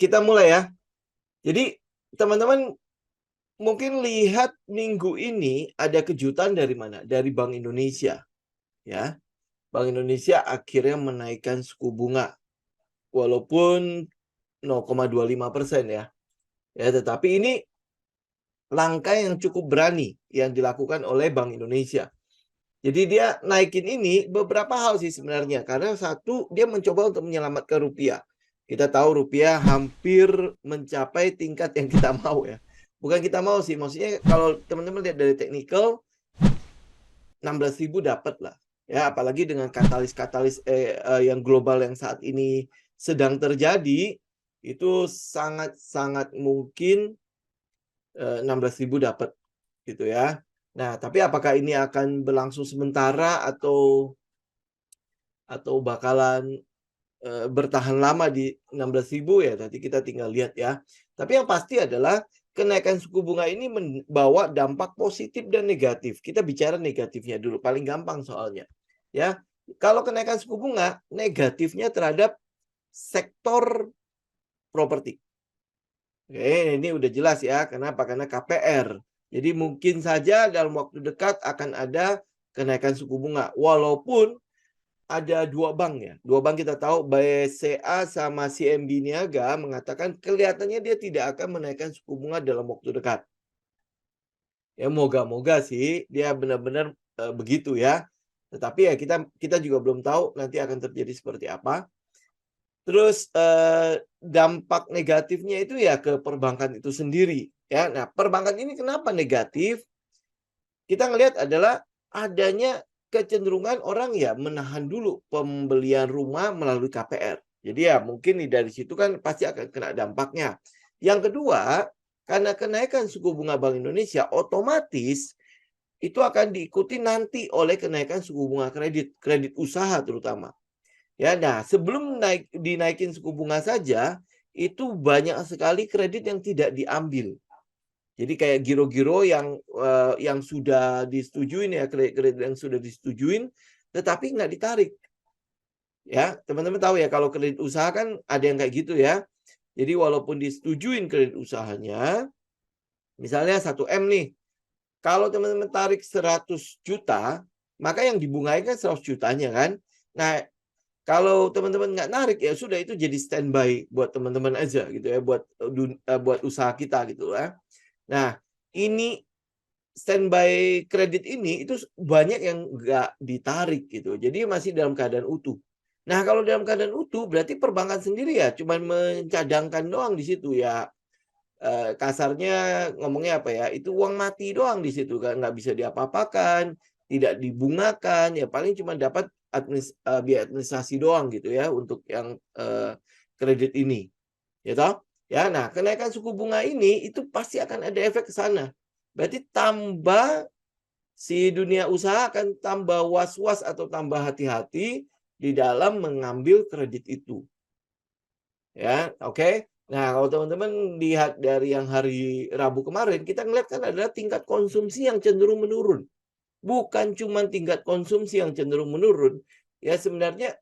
kita mulai ya. Jadi teman-teman mungkin lihat minggu ini ada kejutan dari mana? Dari Bank Indonesia. Ya, Bank Indonesia akhirnya menaikkan suku bunga. Walaupun 0,25% ya. Ya, tetapi ini langkah yang cukup berani yang dilakukan oleh Bank Indonesia. Jadi dia naikin ini beberapa hal sih sebenarnya. Karena satu, dia mencoba untuk menyelamatkan rupiah. Kita tahu rupiah hampir mencapai tingkat yang kita mau ya. Bukan kita mau sih, maksudnya kalau teman-teman lihat dari technical, 16.000 dapat lah. Ya, apalagi dengan katalis-katalis yang global yang saat ini sedang terjadi, itu sangat-sangat mungkin 16.000 dapat gitu ya. Nah, tapi apakah ini akan berlangsung sementara atau bakalan bertahan lama di 16.000 ya, nanti kita tinggal lihat ya. Tapi yang pasti adalah kenaikan suku bunga ini membawa dampak positif dan negatif. Kita bicara negatifnya dulu, paling gampang soalnya. Ya, kalau kenaikan suku bunga, negatifnya terhadap sektor properti. Oke, ini udah jelas ya. Kenapa? Karena KPR. Jadi mungkin saja dalam waktu dekat akan ada kenaikan suku bunga. Walaupun ada dua bank ya. Dua bank kita tahu, BCA sama CMB Niaga mengatakan kelihatannya dia tidak akan menaikkan suku bunga dalam waktu dekat. Ya moga-moga sih dia benar-benar begitu ya. Tetapi ya kita juga belum tahu nanti akan terjadi seperti apa. Terus dampak negatifnya itu ya ke perbankan itu sendiri ya. Nah, perbankan ini kenapa negatif? Kita ngelihat adalah adanya kecenderungan orang ya menahan dulu pembelian rumah melalui KPR. Jadi ya mungkin dari situ kan pasti akan kena dampaknya. Yang kedua, karena kenaikan suku bunga Bank Indonesia otomatis itu akan diikuti nanti oleh kenaikan suku bunga kredit usaha terutama. Ya, nah sebelum dinaikin suku bunga saja, itu banyak sekali kredit yang tidak diambil. Jadi kayak giro-giro yang sudah disetujuin ya, kredit yang sudah disetujuin, tetapi nggak ditarik. Ya, teman-teman tahu ya kalau kredit usaha kan ada yang kayak gitu ya. Jadi walaupun disetujuin kredit usahanya, misalnya 1M nih, kalau teman-teman tarik 100 juta, maka yang dibungai kan 100 jutanya kan. Nah, kalau teman-teman nggak narik ya sudah itu jadi standby buat teman-teman aja gitu ya, buat usaha kita gitu ya. Nah, ini standby kredit ini itu banyak yang nggak ditarik gitu. Jadi masih dalam keadaan utuh. Nah, kalau dalam keadaan utuh berarti perbankan sendiri ya cuma mencadangkan doang di situ ya. Kasarnya ngomongnya apa ya? Itu uang mati doang di situ kan, nggak bisa diapa-apakan, tidak dibungakan, ya paling cuma dapat biaya administrasi doang gitu ya untuk yang kredit ini. Ya toh? Ya, nah kenaikan suku bunga ini itu pasti akan ada efek ke sana. Berarti tambah si dunia usaha akan tambah was-was atau tambah hati-hati di dalam mengambil kredit itu. Ya, oke. Nah, kalau teman-teman lihat dari yang hari Rabu kemarin, kita ngeliat kan adalah tingkat konsumsi yang cenderung menurun. Bukan cuma tingkat konsumsi yang cenderung menurun, ya sebenarnya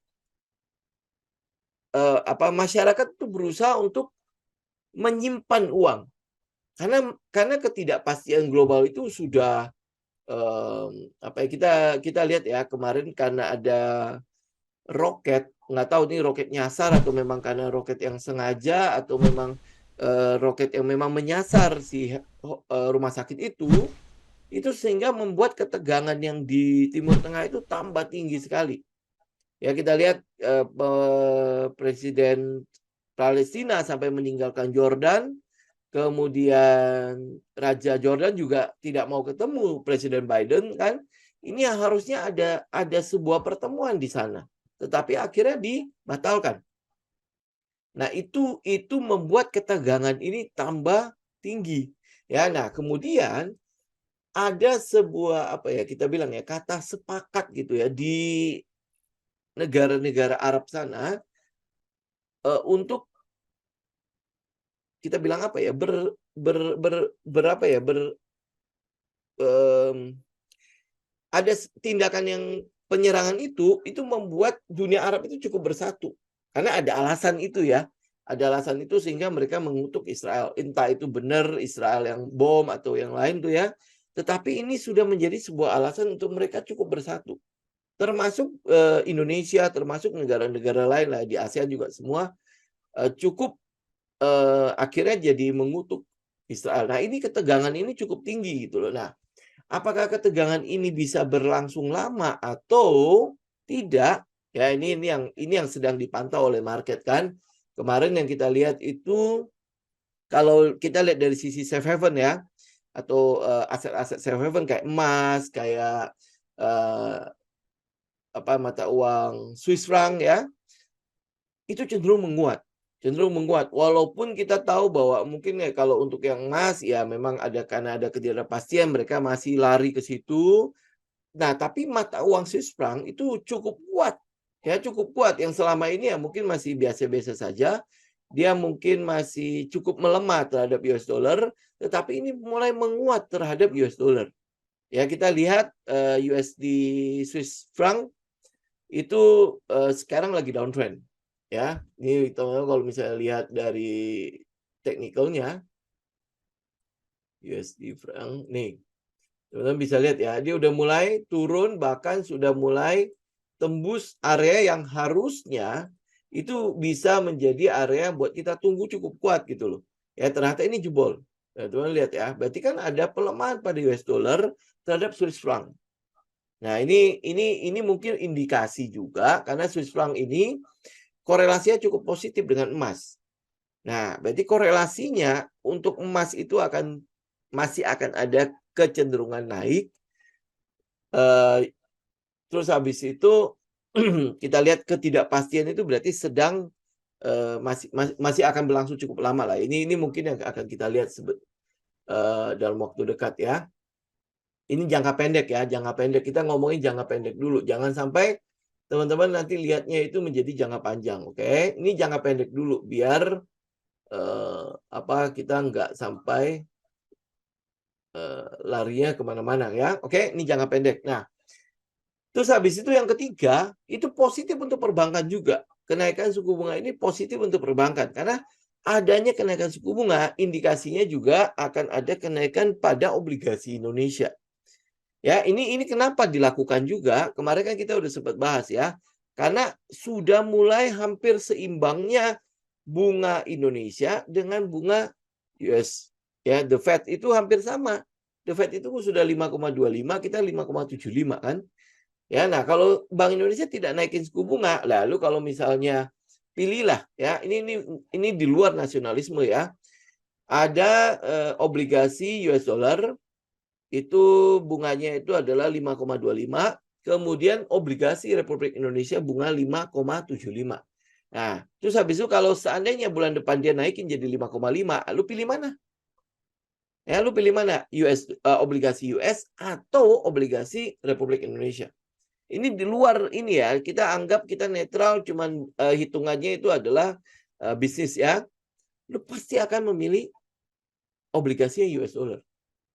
masyarakat itu berusaha untuk menyimpan uang. Karena ketidakpastian global itu sudah kita lihat ya kemarin karena ada roket, nggak tahu nih roket nyasar atau memang karena roket yang sengaja atau memang roket yang memang menyasar si rumah sakit itu sehingga membuat ketegangan yang di Timur Tengah itu tambah tinggi sekali. Ya kita lihat Presiden Palestina sampai meninggalkan Jordan, kemudian Raja Jordan juga tidak mau ketemu Presiden Biden kan. Ini harusnya ada sebuah pertemuan di sana, tetapi akhirnya dibatalkan. Nah, itu membuat ketegangan ini tambah tinggi. Ya, nah kemudian ada sebuah kita bilang ya kata sepakat gitu ya di negara-negara Arab sana untuk kita bilang ber, berapa ya ada tindakan yang penyerangan itu membuat dunia Arab itu cukup bersatu karena ada alasan itu ya, Ada alasan itu sehingga mereka mengutuk Israel. Entah itu benar Israel yang bom atau yang lain tuh ya. Tetapi ini sudah menjadi sebuah alasan untuk mereka cukup bersatu. Termasuk Indonesia, termasuk negara-negara lain lah di ASEAN juga semua cukup akhirnya jadi mengutuk Israel. Nah, ini ketegangan ini cukup tinggi gitu loh. Nah, apakah ketegangan ini bisa berlangsung lama atau tidak? Ya, ini yang sedang dipantau oleh market kan. Kemarin yang kita lihat itu kalau kita lihat dari sisi safe haven ya, atau aset-aset safe haven kayak emas, kayak mata uang Swiss franc ya, itu cenderung menguat. Walaupun kita tahu bahwa mungkin ya kalau untuk yang emas ya memang karena ada ketidakpastian mereka masih lari ke situ. Nah, tapi mata uang Swiss franc itu cukup kuat. Ya, cukup kuat yang selama ini ya mungkin masih biasa-biasa saja. Dia mungkin masih cukup melemah terhadap US dollar, tetapi ini mulai menguat terhadap US dollar. Ya, kita lihat USD Swiss franc itu sekarang lagi downtrend. Ya, ini teman-teman kalau misalnya lihat dari teknikalnya USD franc nih. Teman-teman bisa lihat ya, dia udah mulai turun bahkan sudah mulai tembus area yang harusnya itu bisa menjadi area buat kita tunggu cukup kuat gitu loh. Ya, ternyata ini jebol. Nah, teman-teman lihat ya, berarti kan ada pelemahan pada US dollar terhadap Swiss franc. Nah, ini mungkin indikasi juga karena Swiss franc ini korelasinya cukup positif dengan emas. Nah, berarti korelasinya untuk emas itu masih akan ada kecenderungan naik. Terus habis itu kita lihat ketidakpastian itu berarti sedang masih akan berlangsung cukup lama lah. Ini mungkin yang akan kita lihat dalam waktu dekat ya. Ini jangka pendek ya, jangka pendek. Kita ngomongin jangka pendek dulu. Jangan sampai teman-teman nanti lihatnya itu menjadi jangka panjang, oke? Ini jangka pendek dulu biar kita nggak sampai larinya kemana-mana ya. Oke, ini jangka pendek. Nah, terus habis itu yang ketiga, itu positif untuk perbankan juga. Kenaikan suku bunga ini positif untuk perbankan karena adanya kenaikan suku bunga indikasinya juga akan ada kenaikan pada obligasi Indonesia. Ya, ini kenapa dilakukan juga? Kemarin kan kita udah sempat bahas ya. Karena sudah mulai hampir seimbangnya bunga Indonesia dengan bunga US. Ya, the Fed itu hampir sama. The Fed itu sudah 5,25, kita 5,75 kan. Ya, nah kalau Bank Indonesia tidak naikin suku bunga, lalu kalau misalnya pilihlah ya, ini di luar nasionalisme ya. Ada obligasi US dollar itu bunganya itu adalah 5,25, kemudian obligasi Republik Indonesia bunga 5,75. Nah, terus habis itu kalau seandainya bulan depan dia naikin jadi 5,5, lu pilih mana? Ya, lu pilih mana? Obligasi US atau obligasi Republik Indonesia? Ini di luar ini ya, kita anggap kita netral, cuman hitungannya itu adalah bisnis ya. Lu pasti akan memilih obligasinya US dollar.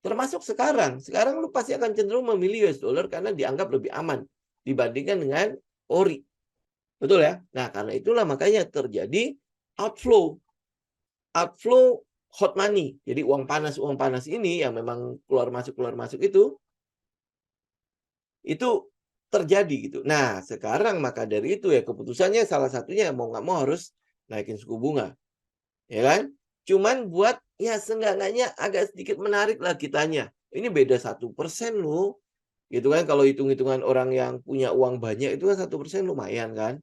Termasuk sekarang lu pasti akan cenderung memilih US dollar karena dianggap lebih aman dibandingkan dengan ori. Betul ya? Nah, karena itulah makanya terjadi outflow. Outflow hot money. Jadi uang panas ini yang memang keluar masuk itu terjadi gitu. Nah, sekarang maka dari itu ya keputusannya salah satunya mau nggak mau harus naikin suku bunga. Ya kan? Cuman buat ya seenggaknya agak sedikit menarik lah kitanya. Ini beda 1% loh. Gitu kan kalau hitung-hitungan orang yang punya uang banyak itu kan 1% lumayan kan.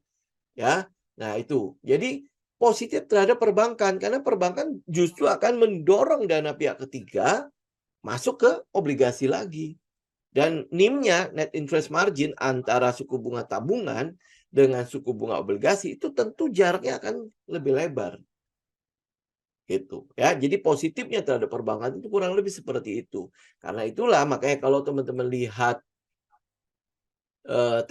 Ya. Nah, itu. Jadi positif terhadap perbankan karena perbankan justru akan mendorong dana pihak ketiga masuk ke obligasi lagi. Dan NIM-nya, net interest margin antara suku bunga tabungan dengan suku bunga obligasi itu tentu jaraknya akan lebih lebar. Gitu ya. Jadi positifnya terhadap perbankan itu kurang lebih seperti itu. Karena itulah makanya kalau teman-teman lihat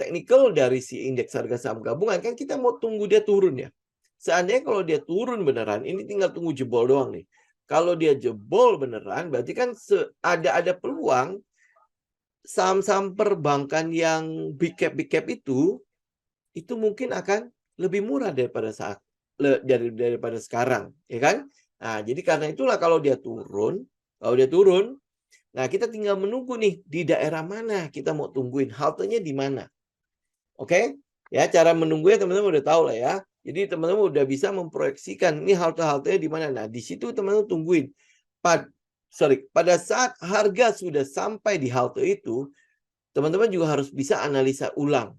teknikal dari si indeks harga saham gabungan kan kita mau tunggu dia turun ya. Seandainya kalau dia turun beneran, ini tinggal tunggu jebol doang nih. Kalau dia jebol beneran, berarti kan ada peluang saham-saham perbankan yang big cap itu mungkin akan lebih murah daripada saat daripada sekarang, ya kan? Nah, jadi karena itulah kalau dia turun, nah kita tinggal menunggu nih di daerah mana kita mau tungguin, haltenya di mana. Oke? Ya, cara menunggunya teman-teman udah tahu lah ya. Jadi teman-teman udah bisa memproyeksikan ini halte-haltenya di mana. Nah, di situ teman-teman tungguin. Pada saat harga sudah sampai di halte itu, teman-teman juga harus bisa analisa ulang.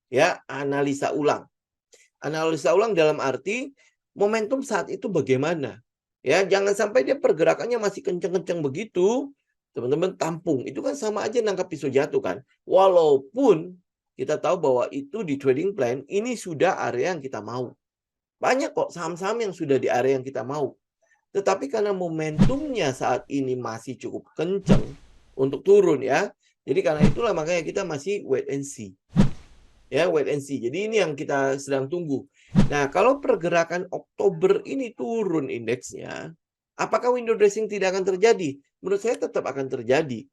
Ya, analisa ulang. Analisa ulang dalam arti momentum saat itu bagaimana. Ya, jangan sampai dia pergerakannya masih kenceng-kenceng begitu, teman-teman tampung. Itu kan sama aja nangkap pisau jatuh kan. Walaupun kita tahu bahwa itu di trading plan ini sudah area yang kita mau. Banyak kok saham-saham yang sudah di area yang kita mau. Tetapi karena momentumnya saat ini masih cukup kenceng untuk turun ya. Jadi karena itulah makanya kita masih wait and see. Ya, wait and see. Jadi ini yang kita sedang tunggu. Nah, kalau pergerakan Oktober ini turun indeksnya, apakah window dressing tidak akan terjadi? Menurut saya tetap akan terjadi.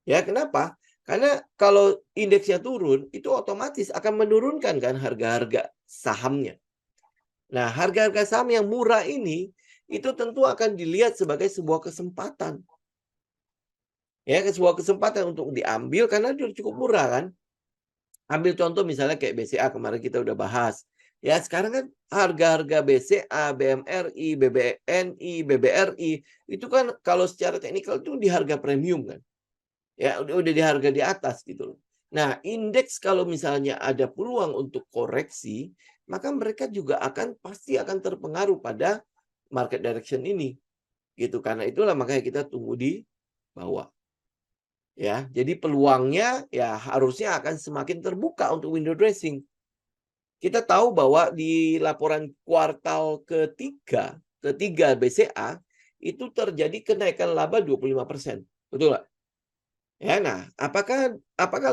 Ya, kenapa? Karena kalau indeksnya turun, itu otomatis akan menurunkan kan harga-harga sahamnya. Nah, harga-harga saham yang murah ini, itu tentu akan dilihat sebagai sebuah kesempatan. Ya, sebuah kesempatan untuk diambil karena dia cukup murah kan. Ambil contoh misalnya kayak BCA kemarin kita udah bahas. Ya, sekarang kan harga-harga BCA, BMRI, BBNI, BBRI, itu kan kalau secara teknikal itu di harga premium kan. Ya, udah di harga di atas gitu loh. Nah, indeks kalau misalnya ada peluang untuk koreksi, maka mereka juga pasti akan terpengaruh pada market direction ini. Gitu. Karena itulah makanya kita tunggu di bawah. Ya, jadi peluangnya ya harusnya akan semakin terbuka untuk window dressing. Kita tahu bahwa di laporan kuartal ketiga BCA itu terjadi kenaikan laba 25%. Betul nggak? Ya, nah, apakah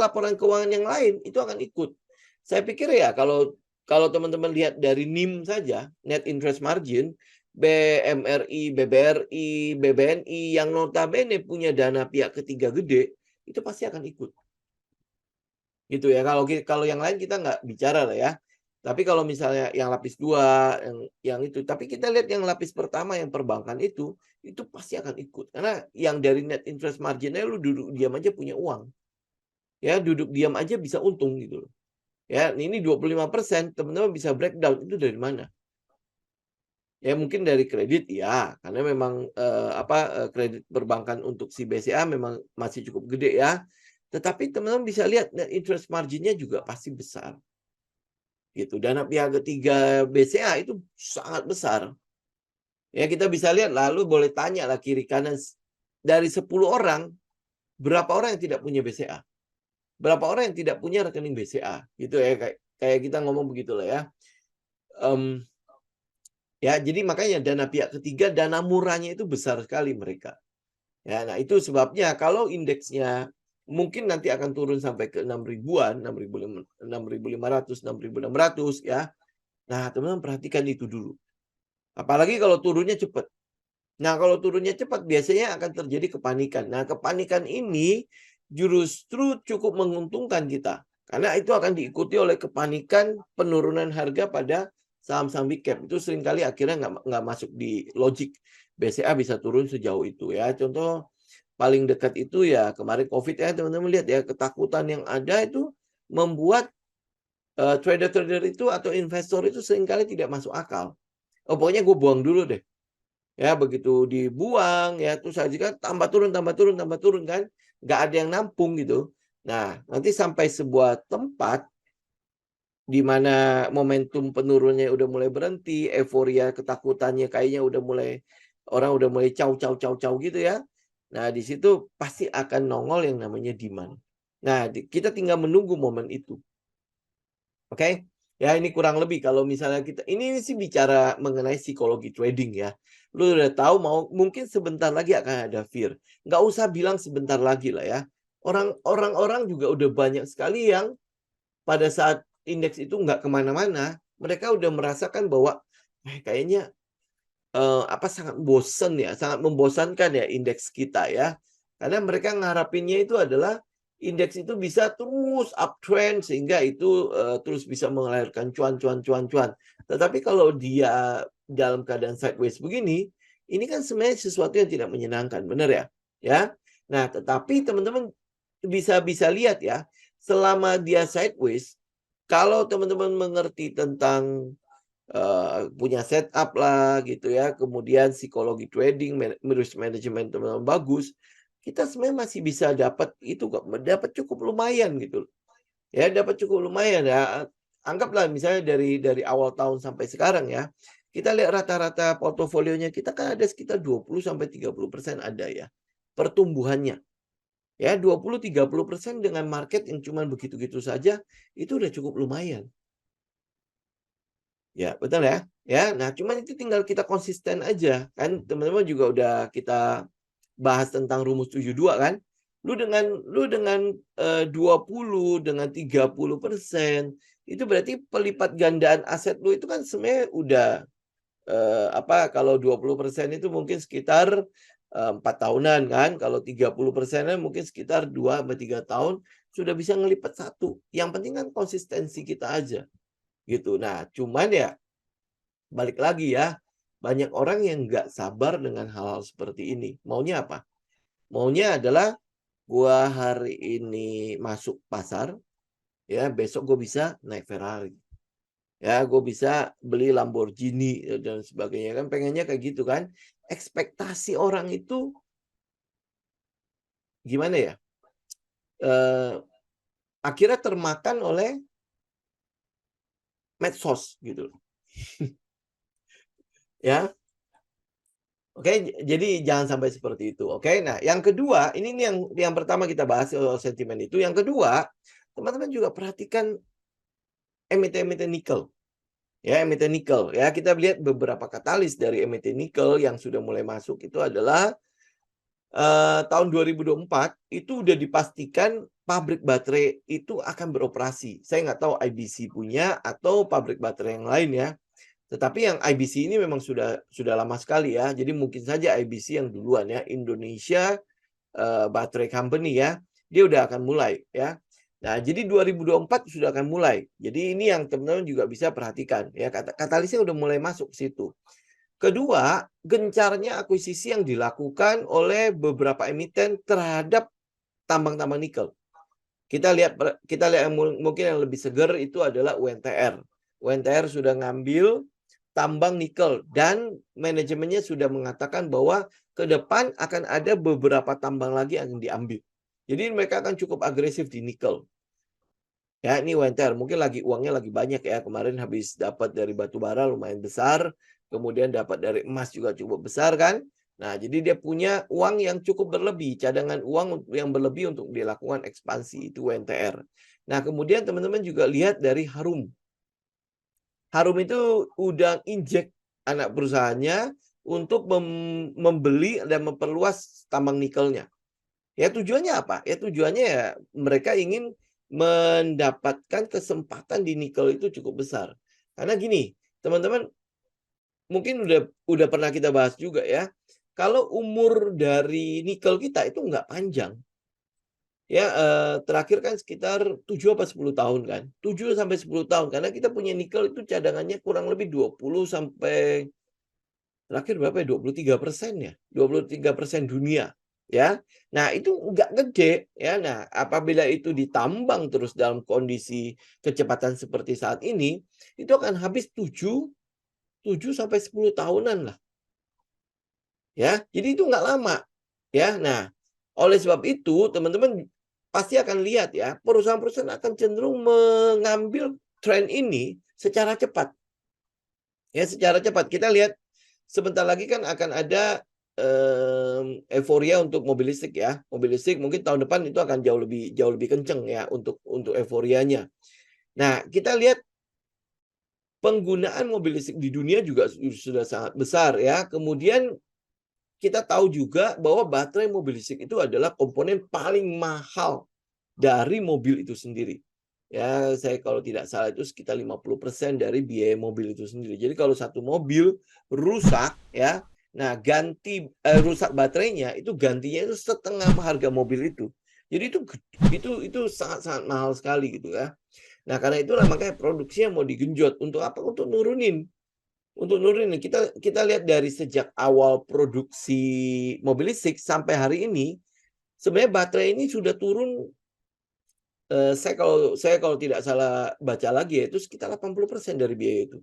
laporan keuangan yang lain itu akan ikut? Saya pikir ya kalau teman-teman lihat dari NIM saja, net interest margin, BMRI, BBRI, BBNI yang notabene punya dana pihak ketiga gede, itu pasti akan ikut. Gitu ya. Kalau yang lain kita nggak bicara lah ya. Tapi kalau misalnya yang lapis 2, yang itu, tapi kita lihat yang lapis pertama yang perbankan itu pasti akan ikut. Karena yang dari net interest margin-nya lu duduk diam aja punya uang. Ya, duduk diam aja bisa untung gitu loh. Ya, ini 25%, teman-teman bisa breakdown itu dari mana? Ya mungkin dari kredit ya, karena memang kredit perbankan untuk si BCA memang masih cukup gede ya. Tetapi teman-teman bisa lihat net interest margin-nya juga pasti besar. Gitu. Dana pihak ketiga BCA itu sangat besar. Ya kita bisa lihat lalu boleh tanya lah kiri kanan dari 10 orang berapa orang yang tidak punya BCA? Berapa orang yang tidak punya rekening BCA? Gitu ya kayak kita ngomong begitulah ya. Ya jadi makanya dana pihak ketiga dana murahnya itu besar sekali mereka. Ya, nah itu sebabnya kalau indeksnya mungkin nanti akan turun sampai ke 6 ribuan, 6.500, 6.600 ya. Nah, teman-teman perhatikan itu dulu. Apalagi kalau turunnya cepat. Nah, kalau turunnya cepat biasanya akan terjadi kepanikan. Nah, kepanikan ini justru cukup menguntungkan kita. Karena itu akan diikuti oleh kepanikan penurunan harga pada saham-saham big cap. Itu seringkali akhirnya nggak masuk di logik. BCA bisa turun sejauh itu ya. Contoh paling dekat itu ya kemarin COVID ya teman-teman lihat ya. Ketakutan yang ada itu membuat trader-trader itu atau investor itu seringkali tidak masuk akal. Oh, pokoknya gue buang dulu deh. Ya, begitu dibuang ya terus aja kan tambah turun kan. Nggak ada yang nampung gitu. Nah, nanti sampai sebuah tempat di mana momentum penurunnya udah mulai berhenti, euforia ketakutannya kayaknya udah mulai orang udah mulai caw gitu ya. Nah, di situ pasti akan nongol yang namanya demand. Nah, kita tinggal menunggu momen itu. Oke? Ya ini kurang lebih kalau misalnya kita ini sih bicara mengenai psikologi trading ya. Lu udah tahu mungkin sebentar lagi akan ada fear. Nggak usah bilang sebentar lagi lah ya. Orang-orang juga udah banyak sekali yang pada saat indeks itu nggak kemana-mana, mereka udah merasakan bahwa kayaknya sangat bosen ya, sangat membosankan ya indeks kita ya. Karena mereka ngarapinnya itu adalah indeks itu bisa terus uptrend sehingga itu terus bisa melahirkan cuan. Tetapi kalau dia dalam keadaan sideways begini, ini kan sebenarnya sesuatu yang tidak menyenangkan, benar ya? Ya. Nah, tetapi teman-teman bisa lihat ya, selama dia sideways, kalau teman-teman mengerti tentang punya setup lah gitu ya, kemudian psikologi trading, risk management teman-teman bagus, kita sebenarnya masih bisa dapat itu kok, dapat cukup lumayan gitu. Ya, dapat cukup lumayan ya. Anggaplah misalnya dari awal tahun sampai sekarang ya, kita lihat rata-rata portofolionya kita kan ada sekitar 20-30% ada ya, pertumbuhannya. Ya, 20-30% dengan market yang cuma begitu-gitu saja, itu udah cukup lumayan. Ya, betul ya. Ya, nah cuman itu tinggal kita konsisten aja. Kan teman-teman juga udah kita bahas tentang rumus 72 kan. Lu dengan 20 dengan 30% itu berarti pelipat gandaan aset lu itu kan sebenarnya udah kalau 20% itu mungkin sekitar 4 tahunan kan. Kalau 30%-nya mungkin sekitar 2-3 tahun sudah bisa ngelipat satu. Yang penting kan konsistensi kita aja gitu. Nah, cuman ya balik lagi ya, banyak orang yang nggak sabar dengan hal-hal seperti ini. Maunya apa? Maunya adalah gua hari ini masuk pasar, ya besok gue bisa naik Ferrari. Ya, gue bisa beli Lamborghini dan sebagainya kan pengennya kayak gitu kan. Ekspektasi orang itu gimana ya? Eh, akhirnya termakan oleh medsos gitu. Ya, oke, jadi jangan sampai seperti itu. Oke, nah yang kedua, ini nih yang pertama kita bahas soal sentimen itu. Yang kedua, teman-teman juga perhatikan emiten-emiten nikel. Ya, emiten nikel. Ya, kita lihat beberapa katalis dari emiten nikel yang sudah mulai masuk itu adalah tahun 2024 itu udah dipastikan pabrik baterai itu akan beroperasi. Saya nggak tahu IBC punya atau pabrik baterai yang lain ya. Tetapi yang IBC ini memang sudah lama sekali ya. Jadi mungkin saja IBC yang duluan ya, Indonesia Battery Company ya. Dia udah akan mulai ya. Nah, jadi 2024 sudah akan mulai. Jadi ini yang teman-teman juga bisa perhatikan ya. Katalisnya udah mulai masuk ke situ. Kedua, gencarnya akuisisi yang dilakukan oleh beberapa emiten terhadap tambang-tambang nikel. Kita lihat yang mungkin yang lebih segar itu adalah UNTR. UNTR sudah ngambil tambang nikel dan manajemennya sudah mengatakan bahwa ke depan akan ada beberapa tambang lagi yang diambil. Jadi mereka akan cukup agresif di nikel. Ya, ini UNTR mungkin uangnya lagi banyak ya. Kemarin habis dapat dari batu bara lumayan besar, kemudian dapat dari emas juga cukup besar kan. Nah, jadi dia punya uang yang cukup berlebih, cadangan uang yang berlebih untuk dilakukan ekspansi itu UNTR. Nah, kemudian teman-teman juga lihat dari Harum. Harum itu udah injek anak perusahaannya untuk membeli dan memperluas tambang nikelnya. Ya tujuannya apa? Ya tujuannya ya mereka ingin mendapatkan kesempatan di nikel itu cukup besar. Karena gini, teman-teman mungkin udah pernah kita bahas juga ya. Kalau umur dari nikel kita itu nggak panjang. Ya, terakhir kan sekitar 7 apa 10 tahun kan. 7 sampai 10 tahun karena kita punya nikel itu cadangannya kurang lebih 20 sampai terakhir berapa ya? 23% ya. 23% dunia, ya. Nah, itu nggak gede ya. Nah, apabila itu ditambang terus dalam kondisi kecepatan seperti saat ini, itu akan habis 7 sampai 10 tahunan lah. Ya, jadi itu nggak lama. Ya, nah, oleh sebab itu teman-teman pasti akan lihat ya, perusahaan-perusahaan akan cenderung mengambil tren ini secara cepat. Ya, secara cepat. Kita lihat sebentar lagi kan akan ada euforia untuk mobil listrik ya. Mobil listrik mungkin tahun depan itu akan jauh lebih kenceng ya untuk euforianya. Nah, kita lihat penggunaan mobil listrik di dunia juga sudah sangat besar ya. Kemudian kita tahu juga bahwa baterai mobil listrik itu adalah komponen paling mahal dari mobil itu sendiri. Ya, saya kalau tidak salah itu sekitar 50% dari biaya mobil itu sendiri. Jadi kalau satu mobil rusak ya, nah rusak baterainya itu gantinya itu setengah harga mobil itu. Jadi itu sangat-sangat mahal sekali gitu ya. Nah, karena itulah makanya produksinya mau digenjot. Untuk apa? Untuk nurunin. Untuk nurunin. Kita lihat dari sejak awal produksi mobil listrik sampai hari ini, sebenarnya baterai ini sudah turun, saya kalau tidak salah baca lagi ya, itu sekitar 80% dari biaya itu.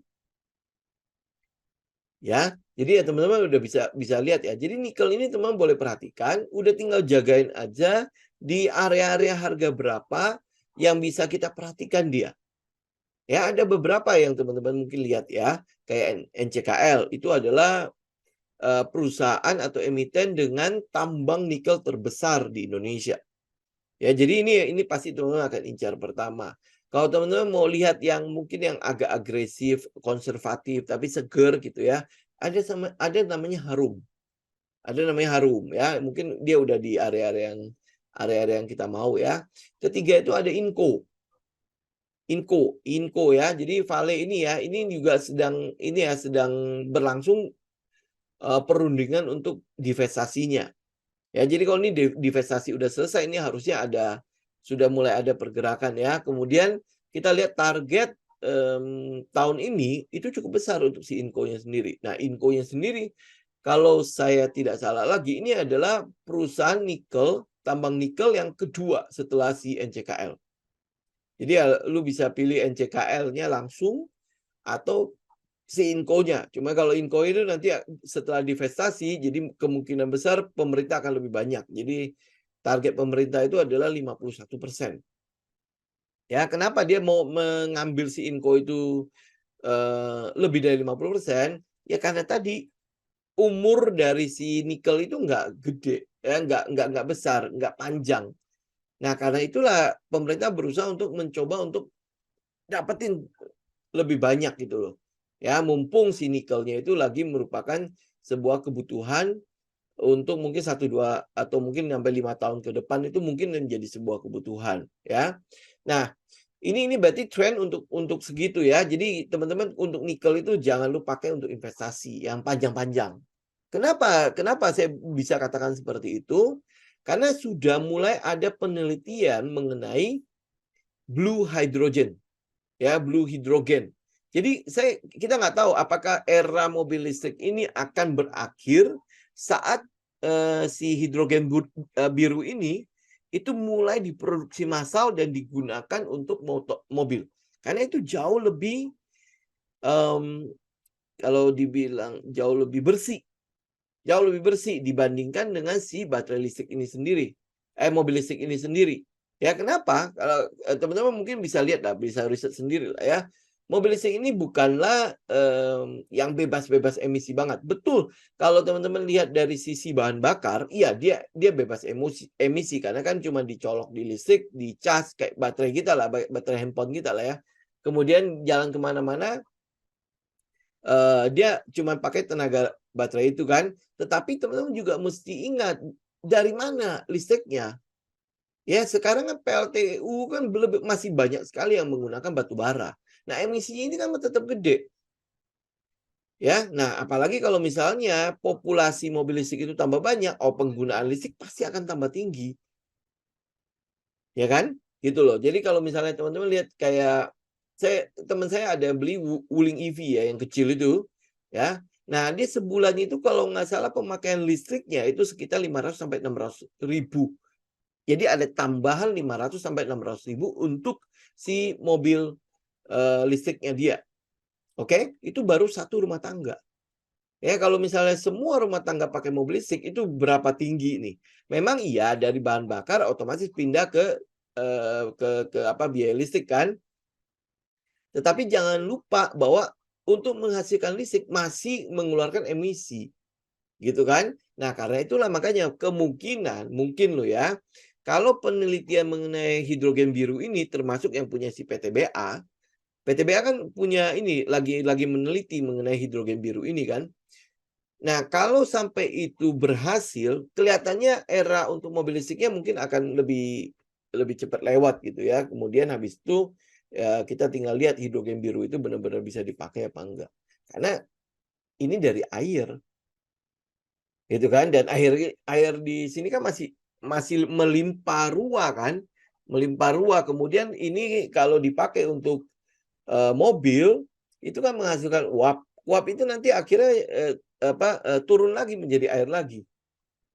Ya, jadi ya teman-teman udah bisa lihat ya. Jadi nikel ini teman boleh perhatikan, udah tinggal jagain aja di area-area harga berapa yang bisa kita perhatikan dia. Ya, ada beberapa yang teman-teman mungkin lihat ya, kayak NCKL itu adalah perusahaan atau emiten dengan tambang nikel terbesar di Indonesia. Ya, jadi ini pasti teman-teman akan incar pertama. Kalau teman-teman mau lihat yang mungkin yang agak agresif, konservatif, tapi seger gitu ya, ada namanya Harum. Ada namanya Harum ya, mungkin dia udah di area-area yang kita mau ya. Ketiga itu ada Inco ya. Jadi Vale ini ya, ini juga sedang berlangsung perundingan untuk divestasinya. Ya, jadi kalau ini divestasi udah selesai, ini harusnya sudah mulai ada pergerakan ya. Kemudian kita lihat target tahun ini itu cukup besar untuk si Inco-nya sendiri. Nah, Inco-nya sendiri kalau saya tidak salah lagi ini adalah perusahaan nikel, tambang nikel yang kedua setelah si NCKL. Jadi ya, lu bisa pilih NCKL-nya langsung atau si Inco-nya. Cuma kalau Inco itu nanti setelah divestasi, jadi kemungkinan besar pemerintah akan lebih banyak. Jadi target pemerintah itu adalah 51%. Ya, kenapa dia mau mengambil si Inco itu lebih dari 50%? Ya karena tadi umur dari si nikel itu nggak gede, ya nggak besar, nggak panjang. Nah, karena itulah pemerintah berusaha untuk mencoba untuk dapetin lebih banyak gitu loh. Ya, mumpung si nikelnya itu lagi merupakan sebuah kebutuhan untuk mungkin 1, 2, atau mungkin sampai 5 tahun ke depan itu mungkin menjadi sebuah kebutuhan, ya. Nah, ini berarti tren untuk segitu ya. Jadi teman-teman untuk nikel itu jangan lu pakai untuk investasi yang panjang-panjang. Kenapa saya bisa katakan seperti itu? Karena sudah mulai ada penelitian mengenai blue hydrogen. Ya, blue hidrogen. Jadi kita nggak tahu apakah era mobil listrik ini akan berakhir saat si hidrogen biru ini itu mulai diproduksi massal dan digunakan untuk mobil. Karena itu jauh lebih kalau dibilang jauh lebih bersih dibandingkan dengan si baterai listrik ini sendiri, mobil listrik ini sendiri. Ya kenapa? Kalau teman-teman mungkin bisa lihat lah, bisa riset sendiri lah ya. Mobil listrik ini bukanlah yang bebas-bebas emisi banget. Betul, kalau teman-teman lihat dari sisi bahan bakar, iya dia bebas emisi karena kan cuma dicolok di listrik, dicas kayak baterai kita lah, baterai handphone kita lah ya. Kemudian jalan kemana-mana, dia cuma pakai tenaga baterai itu kan. Tetapi teman-teman juga mesti ingat, dari mana listriknya? Ya sekarang kan PLTU kan masih banyak sekali yang menggunakan batu bara. Nah emisinya ini kan tetap gede. Ya, nah apalagi kalau misalnya populasi mobil listrik itu tambah banyak, penggunaan listrik pasti akan tambah tinggi. Ya kan? Gitu loh. Jadi kalau misalnya teman-teman lihat kayak teman saya ada yang beli Wuling EV ya yang kecil itu, ya. Nah, dia sebulan itu kalau nggak salah pemakaian listriknya itu sekitar 500 sampai 600 ribu. Jadi ada tambahan 500 sampai 600 ribu untuk si mobil listriknya dia. Oke? Itu baru satu rumah tangga. Ya, kalau misalnya semua rumah tangga pakai mobil listrik itu berapa tinggi nih? Memang iya dari bahan bakar otomatis pindah ke apa biaya listrik kan. Tetapi jangan lupa bahwa untuk menghasilkan listrik masih mengeluarkan emisi, gitu kan? Nah, karena itulah makanya kemungkinan mungkin loh ya, kalau penelitian mengenai hidrogen biru ini termasuk yang punya si PTBA, PTBA kan punya ini lagi meneliti mengenai hidrogen biru ini kan. Nah, kalau sampai itu berhasil, kelihatannya era untuk mobil listriknya mungkin akan lebih cepat lewat gitu ya. Kemudian habis itu ya kita tinggal lihat hidrogen biru itu benar-benar bisa dipakai apa enggak. Karena ini dari air, gitu kan? Dan air di sini kan masih masih melimpah ruah kan, melimpah ruah. Kemudian ini kalau dipakai untuk mobil itu kan menghasilkan uap. Uap itu nanti akhirnya turun lagi menjadi air lagi.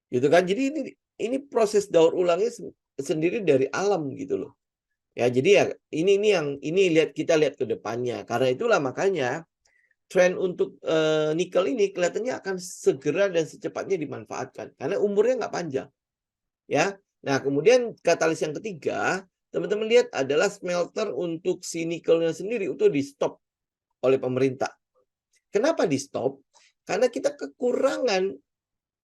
Gitu kan. Jadi ini proses daur ulangnya sendiri dari alam gitu loh. Ya, jadi ya ini kita lihat ke depannya. Karena itulah makanya tren untuk nikel ini kelihatannya akan segera dan secepatnya dimanfaatkan karena umurnya nggak panjang. Ya. Nah, kemudian katalis yang ketiga, teman-teman lihat adalah smelter untuk si nikelnya sendiri itu di-stop oleh pemerintah. Kenapa di-stop? Karena kita kekurangan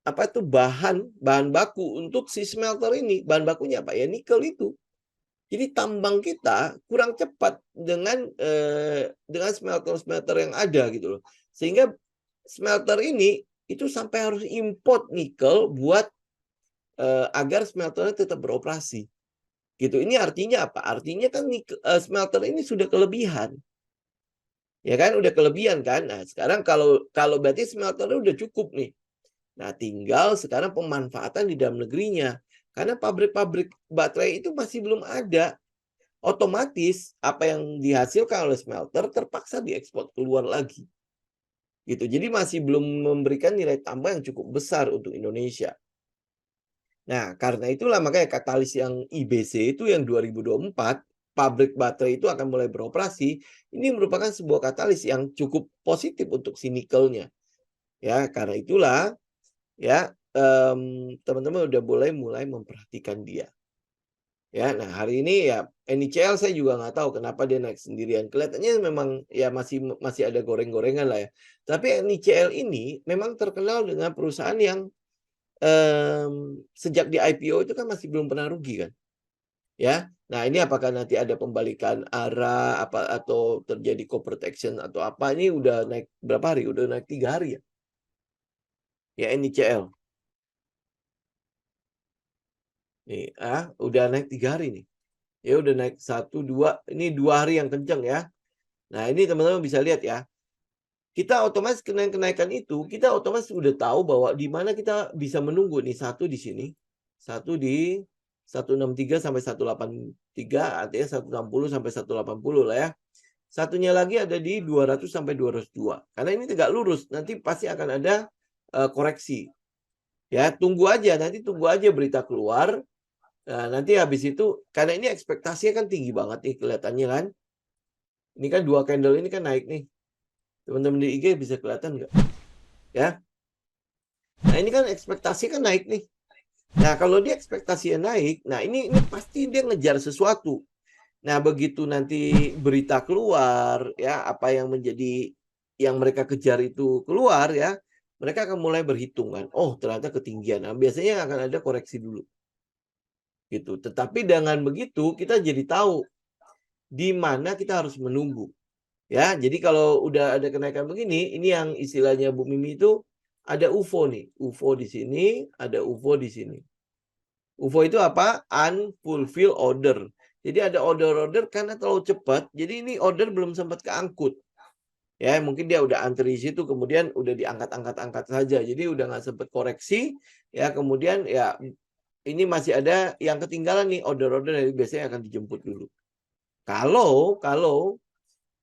bahan baku untuk si smelter ini. Bahan bakunya apa? Ya nikel itu. Jadi tambang kita kurang cepat dengan smelter-smelter yang ada gitu loh. Sehingga smelter ini itu sampai harus import nikel buat agar smelternya tetap beroperasi. Gitu. Ini artinya apa? Artinya kan smelter ini sudah kelebihan. Ya kan, udah kelebihan kan. Nah, sekarang kalau berarti smelternya udah cukup nih. Nah, tinggal sekarang pemanfaatan di dalam negerinya. Karena pabrik-pabrik baterai itu masih belum ada. Otomatis apa yang dihasilkan oleh smelter terpaksa diekspor keluar lagi. Gitu. Jadi masih belum memberikan nilai tambah yang cukup besar untuk Indonesia. Nah, karena itulah makanya katalis yang IBC itu yang 2024 pabrik baterai itu akan mulai beroperasi. Ini merupakan sebuah katalis yang cukup positif untuk si nikelnya. Ya, karena itulah ya teman-teman udah mulai memperhatikan dia. Ya, nah hari ini ya NICL saya juga nggak tahu kenapa dia naik sendirian. Kelihatannya memang ya masih ada goreng-gorengan lah ya. Tapi NICL ini memang terkenal dengan perusahaan yang sejak di IPO itu kan masih belum pernah rugi kan, ya. Nah ini apakah nanti ada pembalikan arah atau terjadi co-protection atau apa? Ini udah naik berapa hari? Udah naik 3 hari ya? Ya NICL. Nih, udah naik 3 hari nih. Ya udah naik 1, 2, ini 2 hari yang kenceng ya. Nah ini teman-teman bisa lihat ya. Kita otomatis kenaikan itu, kita otomatis udah tahu bahwa di mana kita bisa menunggu nih. Satu di sini, satu di 163 sampai 183, artinya 160 sampai 180 lah ya. Satunya lagi ada di 200 sampai 202. Karena ini tegak lurus, nanti pasti akan ada koreksi. Ya, tunggu aja berita keluar. Nah, nanti habis itu karena ini ekspektasinya kan tinggi banget nih kelihatannya kan. Ini kan 2 candle ini kan naik nih. Teman-teman di IG bisa kelihatan nggak? Ya. Nah, ini kan ekspektasi kan naik nih. Nah, kalau dia ekspektasinya naik, nah ini pasti dia ngejar sesuatu. Nah, begitu nanti berita keluar, ya, apa yang menjadi yang mereka kejar itu keluar ya, mereka akan mulai berhitungan. Oh, ternyata ketinggian. Nah, biasanya akan ada koreksi dulu. Gitu. Tetapi dengan begitu kita jadi tahu di mana kita harus menunggu. Ya, jadi kalau udah ada kenaikan begini, ini yang istilahnya Bu Mimi itu ada UFO nih. UFO di sini, ada UFO di sini. UFO itu apa? Unfulfilled order. Jadi ada order-order karena terlalu cepat, jadi ini order belum sempat keangkut. Ya, mungkin dia udah antri di situ, kemudian udah diangkat-angkat saja. Jadi udah nggak sempat koreksi, ya kemudian ya ini masih ada yang ketinggalan nih order-order yang biasanya akan dijemput dulu. Kalau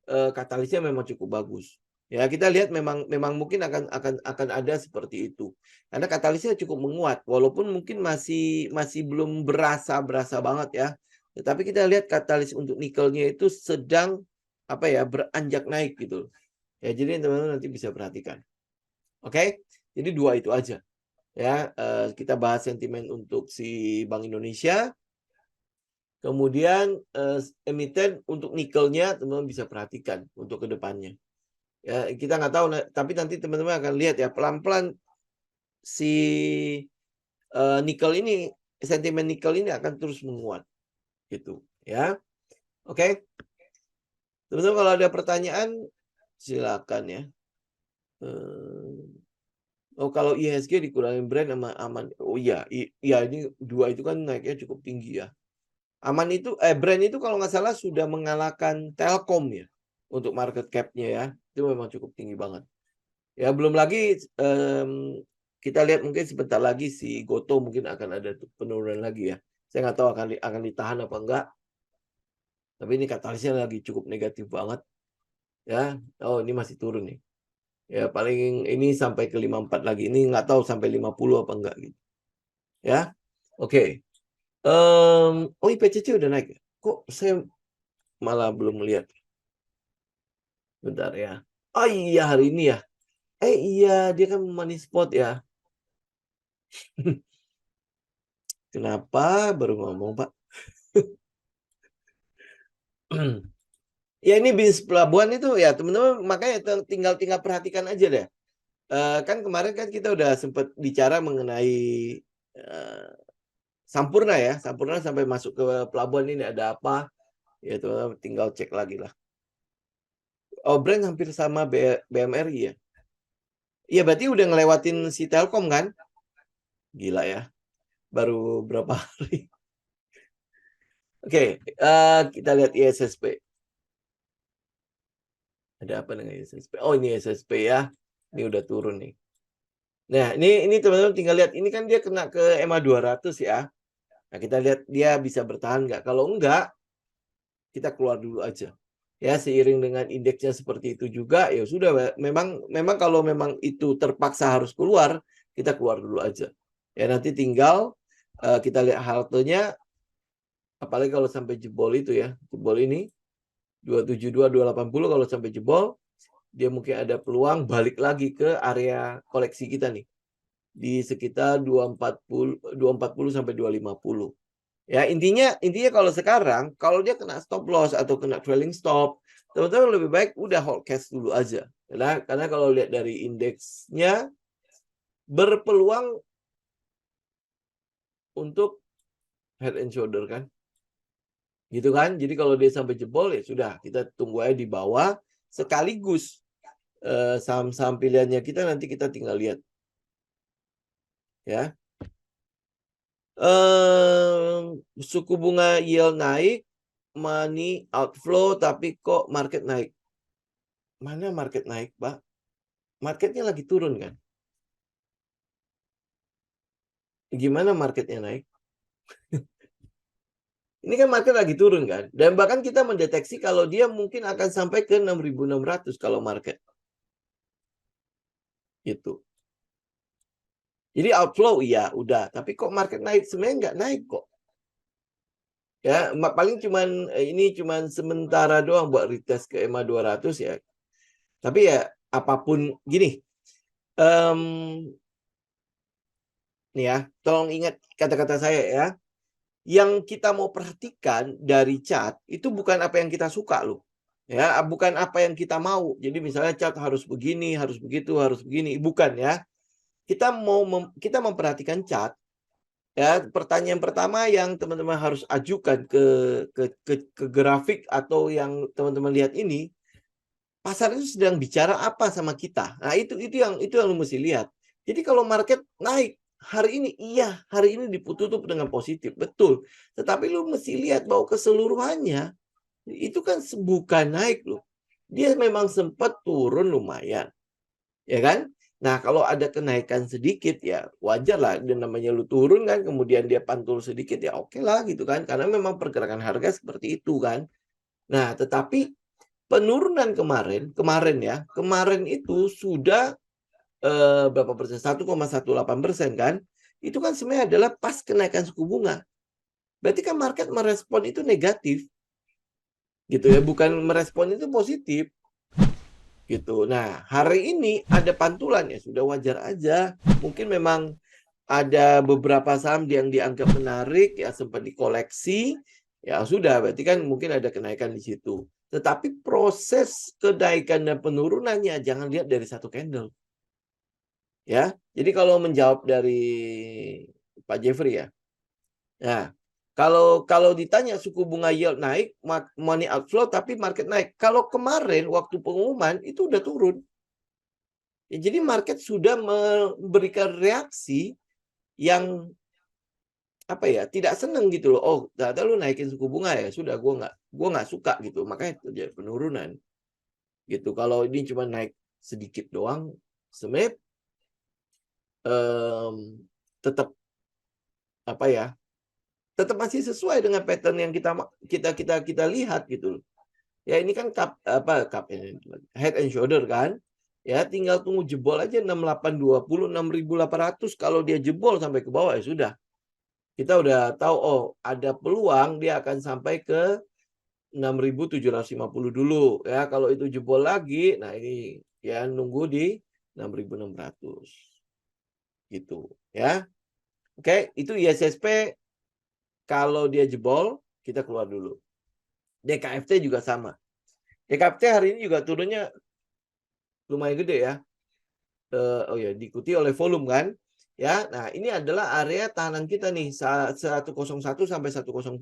katalisnya memang cukup bagus. Ya, kita lihat memang mungkin akan ada seperti itu. Karena katalisnya cukup menguat walaupun mungkin masih belum berasa banget ya. Tetapi kita lihat katalis untuk nikelnya itu sedang beranjak naik gitu. Ya, jadi teman-teman nanti bisa perhatikan. Oke? Jadi 2 itu aja. Ya, kita bahas sentimen untuk si Bank Indonesia. Kemudian emiten untuk nikelnya teman-teman bisa perhatikan untuk kedepannya. Ya, kita nggak tahu, tapi nanti teman-teman akan lihat ya pelan-pelan si nikel ini, sentimen nikel ini akan terus menguat, gitu ya. Oke, teman-teman kalau ada pertanyaan silakan ya. Oh kalau IHSG dikurangin brand sama aman, oh iya, iya ini 2 itu kan naiknya cukup tinggi ya. Aman itu brand itu kalau nggak salah sudah mengalahkan Telkom ya untuk market cap-nya ya. Itu memang cukup tinggi banget. Ya belum lagi Kita lihat mungkin sebentar lagi si Goto mungkin akan ada penurunan lagi ya. Saya nggak tahu akan ditahan apa enggak. Tapi ini katalisnya lagi cukup negatif banget. Ya, oh ini masih turun nih. Ya paling ini sampai ke 54 lagi. Ini nggak tahu sampai 50 apa enggak gitu. Ya, oke. Oh IPCC udah naik. Kok saya malah belum melihat. Bentar ya. Oh iya hari ini ya. Iya dia kan money spot ya. Kenapa baru ngomong Pak? Ya ini bisnis pelabuhan itu ya teman-teman makanya tinggal perhatikan aja deh. Kan kemarin kan kita udah sempat bicara mengenai uh, Sampurna ya. Sampurna sampai masuk ke pelabuhan ini ada apa? Ya teman-teman tinggal cek lagi lah. Oh Brand hampir sama BMRI ya. Iya berarti udah ngelewatin si Telkom kan? Gila ya. Baru berapa hari. Oke, kita lihat ISSP. Ada apa dengan ISSP? Oh ini ISSP ya. Ini udah turun nih. Nah ini teman-teman tinggal lihat. Ini kan dia kena ke EMA 200 ya. Nah kita lihat dia bisa bertahan nggak. Kalau enggak, kita keluar dulu aja. Ya seiring dengan indeksnya seperti itu juga ya sudah memang kalau memang itu terpaksa harus keluar kita keluar dulu aja ya nanti tinggal kita lihat haltenya apalagi kalau sampai jebol itu ya jebol ini 272 280 kalau sampai jebol dia mungkin ada peluang balik lagi ke area koleksi kita nih di sekitar 240 sampai 250. Ya, intinya kalau sekarang kalau dia kena stop loss atau kena trailing stop, teman-teman lebih baik udah hold cash dulu aja. Karena kalau lihat dari indeksnya berpeluang untuk head and shoulder kan. Gitu kan? Jadi kalau dia sampai jebol ya sudah, kita tunggu aja di bawah sekaligus saham-saham pilihannya kita nanti kita tinggal lihat. Ya. Suku bunga yield naik, money outflow tapi kok market naik. Mana market naik, Pak? Marketnya lagi turun kan? Gimana marketnya naik? Ini kan market lagi turun kan? Dan bahkan kita mendeteksi kalau dia mungkin akan sampai ke 6.600 kalau market. Gitu. Jadi outflow iya udah, tapi kok market naik? Sebenarnya nggak naik kok. Ya, paling ini cuman sementara doang buat retest ke EMA 200 ya. Tapi ya apapun gini. Nih ya, tolong ingat kata-kata saya ya. Yang kita mau perhatikan dari chart itu bukan apa yang kita suka loh. Ya, bukan apa yang kita mau. Jadi misalnya chart harus begini, harus begitu, harus begini, bukan ya. Kita memperhatikan chart. Ya, pertanyaan pertama yang teman-teman harus ajukan ke grafik atau yang teman-teman lihat ini, pasar itu sedang bicara apa sama kita. Nah, itu yang lu mesti lihat. Jadi kalau market naik hari ini iya, hari ini ditutup dengan positif, betul. Tetapi lu mesti lihat bahwa keseluruhannya itu kan bukan naik loh. Dia memang sempat turun lumayan. Ya kan? Nah, kalau ada kenaikan sedikit ya wajar lah. Dan namanya lu turun kan, kemudian dia pantul sedikit ya oke lah gitu kan. Karena memang pergerakan harga seperti itu kan. Nah, tetapi penurunan kemarin itu sudah berapa persen? 1,18% kan? Itu kan sebenarnya adalah pas kenaikan suku bunga. Berarti kan market merespon itu negatif. Gitu ya, bukan merespon itu positif. Gitu. Nah, hari ini ada pantulan ya, sudah wajar aja. Mungkin memang ada beberapa saham yang dianggap menarik ya sempat dikoleksi ya sudah berarti kan mungkin ada kenaikan di situ tetapi proses kenaikan dan penurunannya jangan lihat dari satu candle ya jadi kalau menjawab dari Pak Jeffrey ya nah kalau ditanya suku bunga yield naik money outflow tapi market naik kalau kemarin waktu pengumuman itu udah turun ya, jadi market sudah memberikan reaksi yang apa ya tidak seneng gitu loh oh ternyata lu naikin suku bunga ya sudah gue nggak suka gitu makanya terjadi penurunan gitu kalau ini cuma naik sedikit doang sebenarnya tetap apa ya? Tetap masih sesuai dengan pattern yang kita lihat gitu loh. Ya ini kan head and shoulder kan. Ya tinggal tunggu jebol aja 6820, 6800 kalau dia jebol sampai ke bawah ya sudah. Kita udah tahu oh ada peluang dia akan sampai ke 6750 dulu ya. Kalau itu jebol lagi, nah ini ya nunggu di 6600 gitu ya. Oke, itu ISSP kalau dia jebol kita keluar dulu. DKFT juga sama. DKFT hari ini juga turunnya lumayan gede ya. Oh ya, diikuti oleh volume kan. Ya, nah ini adalah area tahanan kita nih 101 sampai 107.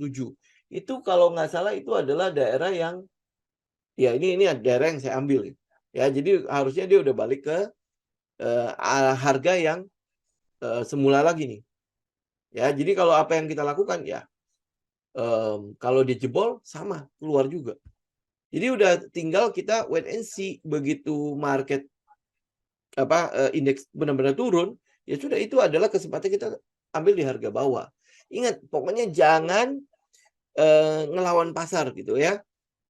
Itu kalau nggak salah itu adalah daerah yang ya ini daerah yang saya ambil. Ya, jadi harusnya dia udah balik ke harga yang semula lagi nih. Ya, jadi kalau apa yang kita lakukan ya kalau dia jebol sama keluar juga. Jadi udah tinggal kita wait and see begitu market indeks benar-benar turun, ya sudah itu adalah kesempatan kita ambil di harga bawah. Ingat, pokoknya jangan ngelawan pasar gitu ya.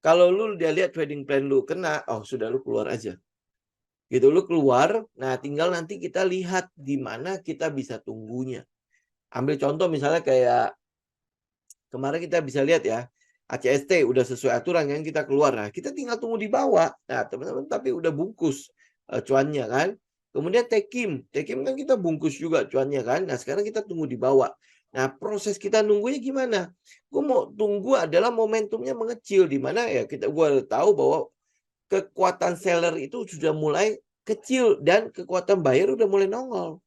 Kalau lu udah lihat trading plan lu kena, oh sudah lu keluar aja. Gitu lu keluar, nah tinggal nanti kita lihat di mana kita bisa tunggunya. Ambil contoh misalnya kayak kemarin kita bisa lihat ya, ACST udah sesuai aturan kan kita keluar. Nah, kita tinggal tunggu di bawah. Nah, teman-teman tapi udah bungkus cuannya kan. Kemudian Tekim kan kita bungkus juga cuannya kan. Nah, sekarang kita tunggu di bawah. Nah, proses kita nunggunya gimana? Gue mau tunggu adalah momentumnya mengecil di mana ya gue tahu bahwa kekuatan seller itu sudah mulai kecil dan kekuatan buyer udah mulai nongol.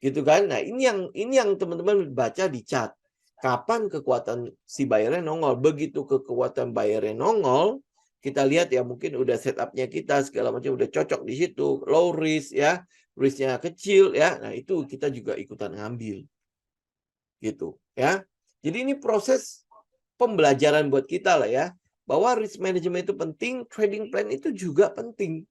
Gitu kan. Nah, ini yang teman-teman baca di chart. Kapan kekuatan si bayarnya nongol? Begitu kekuatan bayarnya nongol, kita lihat ya mungkin udah setupnya kita segala macam udah cocok di situ, low risk ya, risknya kecil ya. Nah itu kita juga ikutan ngambil, gitu ya. Jadi ini proses pembelajaran buat kita lah ya, bahwa risk management itu penting, trading plan itu juga penting.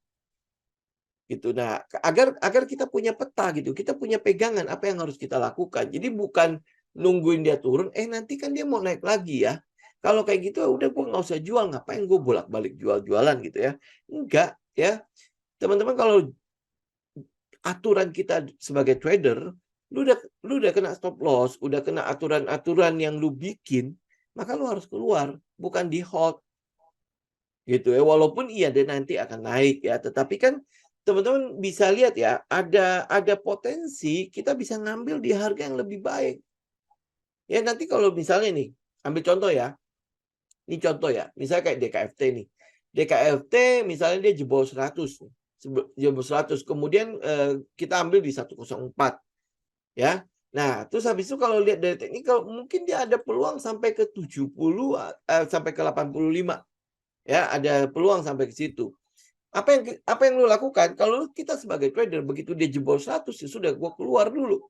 Gitu. Nah, agar kita punya peta gitu, kita punya pegangan apa yang harus kita lakukan. Jadi bukan nungguin dia turun, nanti kan dia mau naik lagi ya. Kalau kayak gitu udah gue nggak usah jual, ngapain gue bolak-balik jual-jualan gitu ya. Enggak ya. Teman-teman kalau aturan kita sebagai trader, lu udah kena stop loss, udah kena aturan-aturan yang lu bikin, maka lu harus keluar, bukan di hold. Gitu ya. Walaupun iya dia nanti akan naik ya, tetapi kan teman-teman bisa lihat ya, ada potensi kita bisa ngambil di harga yang lebih baik. Ya nanti kalau misalnya nih, ambil contoh ya. Ini contoh ya, misalnya kayak DKFT nih. DKFT misalnya dia jebol 100. Jebol 100. Kemudian kita ambil di 104. Ya. Nah, terus habis itu kalau lihat dari teknikal mungkin dia ada peluang sampai ke 70 sampai ke 85. Ya, ada peluang sampai ke situ. Apa yang lu lakukan? Kalau kita sebagai trader begitu dia jebol 100 ya sudah gue keluar dulu.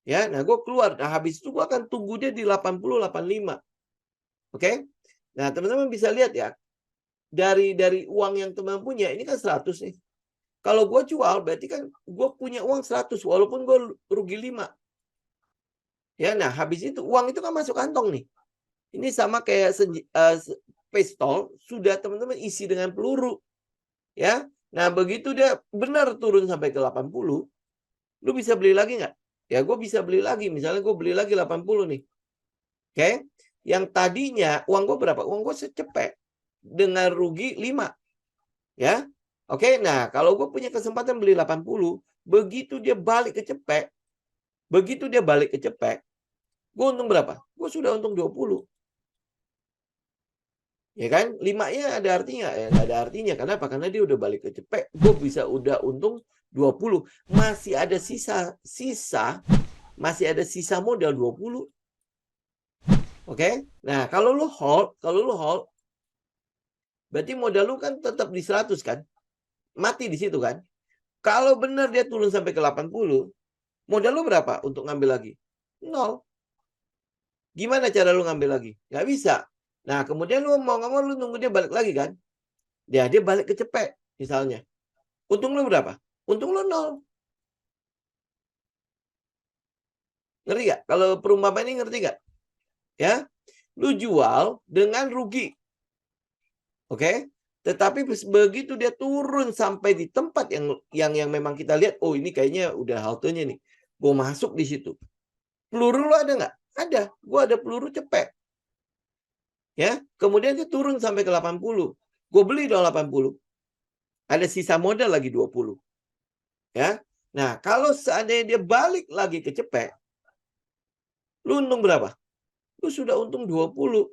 Ya, nah gue keluar. Nah, habis itu gue akan tunggu dia di 80 85. Oke? Nah, teman-teman bisa lihat ya. Dari uang yang teman punya ini kan 100 nih. Kalau gue jual berarti kan gue punya uang 100 walaupun gue rugi 5. Ya, nah habis itu uang itu kan masuk kantong nih. Ini sama kayak pistol sudah teman-teman isi dengan peluru. Ya. Nah, begitu dia benar turun sampai ke 80, lu bisa beli lagi nggak? Ya, gue bisa beli lagi. Misalnya gue beli lagi 80 nih. Oke. Yang tadinya uang gue berapa? Uang gue secepet. Dengan rugi 5. Ya. Oke. Nah, kalau gue punya kesempatan beli 80, begitu dia balik ke cepet, gue untung berapa? Gue sudah untung 20. Ya kan? 5-nya ada artinya? Ya nggak ada artinya. Kenapa? Karena dia udah balik ke cepet. Gue bisa udah untung 20. Masih ada masih ada sisa modal 20. Oke? Nah, kalau lu hold, berarti modal lu kan tetap di 100 kan? Mati di situ kan? Kalau benar dia turun sampai ke 80, modal lu berapa untuk ngambil lagi? 0. Gimana cara lu ngambil lagi? Nggak bisa. Nah, kemudian lu mau nggak mau lu nunggu dia balik lagi kan? Dia balik ke cepet misalnya. Untung lu berapa? Untung lu 0. Ngerti nggak? Kalau perumpamaan ini ngerti nggak? Ya, lu jual dengan rugi. Oke? Tetapi begitu dia turun sampai di tempat yang memang kita lihat, oh ini kayaknya udah haltenya nih. Gue masuk di situ. Peluru lo ada nggak? Ada. Gue ada peluru cepet. Ya, kemudian dia turun sampai ke 80. Gue beli dong 80. Ada sisa modal lagi 20. Ya. Nah, kalau seandainya dia balik lagi ke cepet, lu untung berapa? Lu sudah untung 20.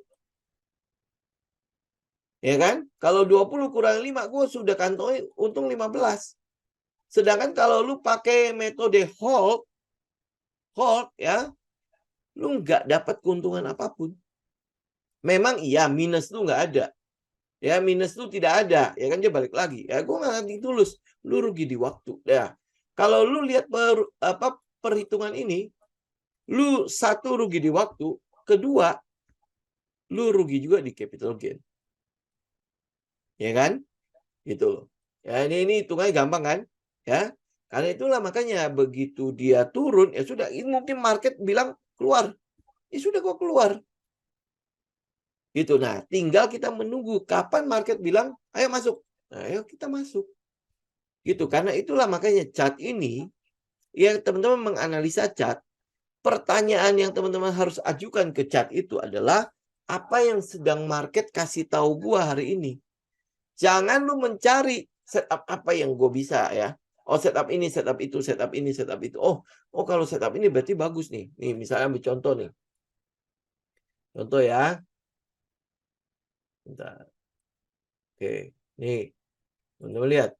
Ya kan? Kalau 20 kurang 5, gue sudah kantongi untung 15. Sedangkan kalau lu pakai metode hold ya, lu nggak dapat keuntungan apapun. Memang iya minus lu nggak ada. Ya minus lu tidak ada. Ya kan dia balik lagi. Ya gue nggak ngerti tulus. Lu rugi di waktu. Ya. Kalau lu lihat perhitungan ini, lu satu rugi di waktu, kedua lu rugi juga di capital gain. Ya kan? Gitu loh. Ya ini hitungannya gampang kan? Ya. Karena itulah makanya begitu dia turun ya sudah, ini mungkin market bilang keluar. Ya sudah kok keluar. Gitu. Nah, tinggal kita menunggu kapan market bilang, ayo masuk. Nah, ayo kita masuk. Gitu. Karena itulah makanya chart ini, ya teman-teman menganalisa chart, pertanyaan yang teman-teman harus ajukan ke chart itu adalah, apa yang sedang market kasih tahu gua hari ini? Jangan lu mencari setup apa yang gue bisa ya. Oh setup ini, setup itu, setup ini, setup itu. Oh kalau setup ini berarti bagus nih. Nih misalnya ambil contoh nih. Contoh ya. Bentar. Oke, nih. Teman-teman lihat.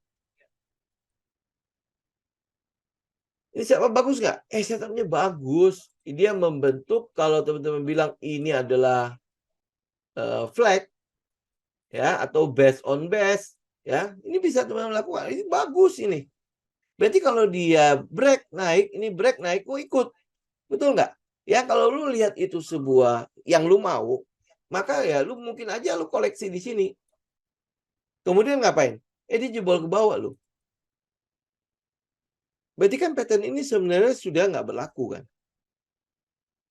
Ini setup bagus nggak? Setupnya bagus. Dia membentuk kalau teman-teman bilang ini adalah flag ya atau based on base ya. Ini bisa teman-teman lakukan. Ini bagus ini. Berarti kalau dia break naik, ini break naik, gue ikut. Betul nggak? Ya kalau lu lihat itu sebuah yang lu mau, maka ya lu mungkin aja lu koleksi di sini. Kemudian ngapain? Dia jebol ke bawah lu. Berarti kan pattern ini sebenarnya sudah nggak berlaku kan?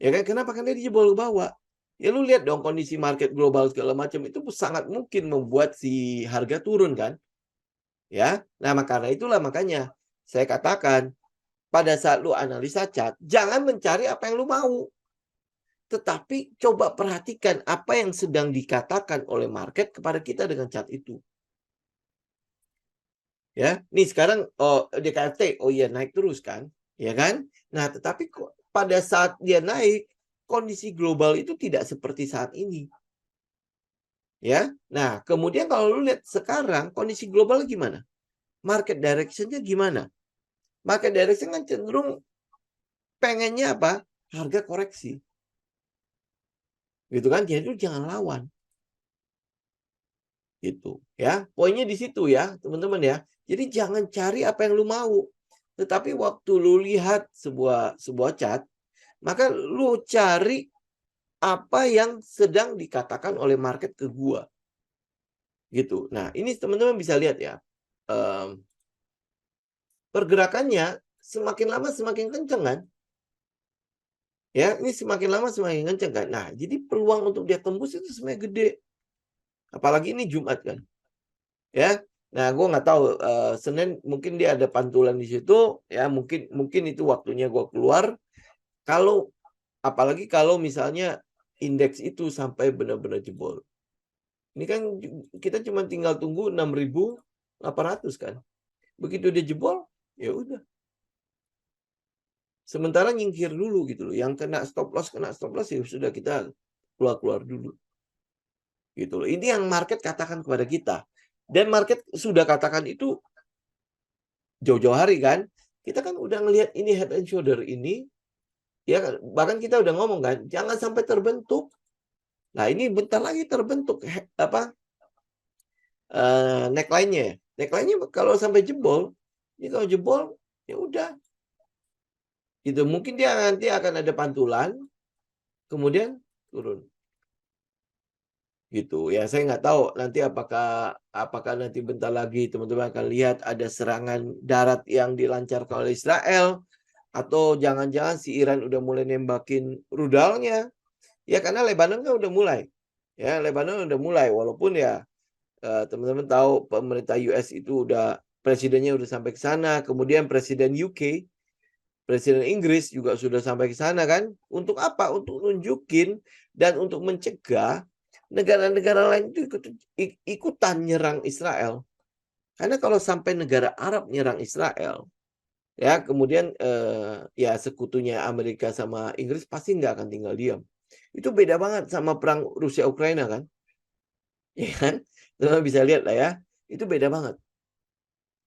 Ya kan? Kenapa? Karena dia jebol ke bawah. Ya lu lihat dong kondisi market global segala macam itu sangat mungkin membuat si harga turun kan? Ya. Nah, karena itulah makanya saya katakan pada saat lu analisa chart, jangan mencari apa yang lu mau. Tetapi coba perhatikan apa yang sedang dikatakan oleh market kepada kita dengan chart itu. Ya, nih sekarang DKFT, iya naik terus kan, ya kan? Nah, tetapi pada saat dia naik, kondisi global itu tidak seperti saat ini. Ya. Nah, kemudian kalau lu lihat sekarang kondisi global gimana? Market direction-nya gimana? Market direction kan cenderung pengennya apa? Harga koreksi. Gitu kan? Jadi jangan lawan. Gitu ya. Poinnya di situ ya, teman-teman ya. Jadi jangan cari apa yang lu mau. Tetapi waktu lu lihat sebuah chart, maka lu cari apa yang sedang dikatakan oleh market ke gua. Gitu. Nah, ini teman-teman bisa lihat ya. Pergerakannya semakin lama semakin kenceng kan? Ya, ini semakin lama semakin kenceng kan. Nah, jadi peluang untuk dia tembus itu sebenarnya gede. Apalagi ini Jumat kan. Ya. Nah, gue nggak tahu Senin mungkin dia ada pantulan di situ ya, mungkin itu waktunya gue keluar. Kalau apalagi kalau misalnya indeks itu sampai benar-benar jebol. Ini kan kita cuma tinggal tunggu 6.800 kan. Begitu dia jebol, ya udah. Sementara nyingkir dulu gitu loh. Yang kena stop loss ya sudah kita keluar dulu. Gitu loh. Ini yang market katakan kepada kita. Dan market sudah katakan itu jauh-jauh hari kan. Kita kan udah ngelihat ini head and shoulder ini. Ya bahkan kita udah ngomong kan, jangan sampai terbentuk. Nah, ini bentar lagi terbentuk neckline-nya. Neckline-nya kalau sampai jebol, ini kalau jebol ya udah. Gitu. Mungkin dia nanti akan ada pantulan kemudian turun. Gitu ya, saya nggak tahu nanti apakah nanti bentar lagi teman-teman akan lihat ada serangan darat yang dilancarkan oleh Israel Atau jangan-jangan si Iran udah mulai nembakin rudalnya. Ya karena Lebanon kan udah mulai. Ya, Lebanon udah mulai walaupun ya teman-teman tahu pemerintah US itu udah presidennya udah sampai ke sana, kemudian presiden UK, presiden Inggris juga sudah sampai ke sana kan. Untuk apa? Untuk nunjukin dan untuk mencegah negara-negara lain itu ikutan nyerang Israel. Karena kalau sampai negara Arab nyerang Israel, ya kemudian ya sekutunya Amerika sama Inggris pasti nggak akan tinggal diam. Itu beda banget sama perang Rusia Ukraina kan, ya kan? Teman bisa lihat lah ya, itu beda banget.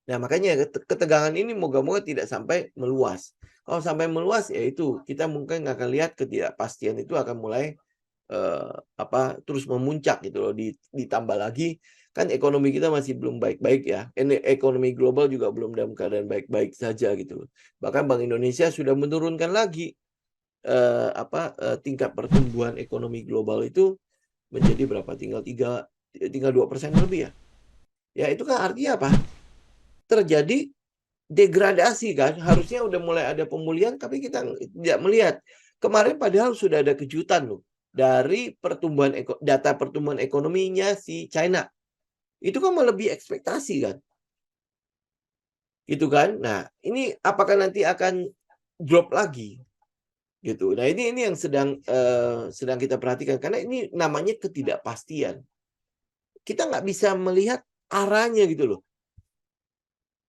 Nah makanya ketegangan ini moga-moga tidak sampai meluas. Kalau sampai meluas ya itu kita mungkin akan lihat ketidakpastian itu akan mulai terus memuncak gitu loh. Ditambah lagi kan ekonomi kita masih belum baik-baik ya. Ekonomi global juga belum dalam keadaan baik-baik saja gitu loh. Bahkan Bank Indonesia sudah menurunkan lagi tingkat pertumbuhan ekonomi global itu menjadi berapa? Tinggal 2% lebih ya. Ya itu kan artinya apa? Terjadi degradasi kan. Harusnya udah mulai ada pemulihan tapi kita tidak melihat. Kemarin padahal sudah ada kejutan loh dari data pertumbuhan ekonominya si China. Itu kan melebihi ekspektasi kan. Gitu kan. Nah, ini apakah nanti akan drop lagi? Gitu. Nah, ini yang sedang kita perhatikan karena ini namanya ketidakpastian. Kita nggak bisa melihat arahnya gitu loh.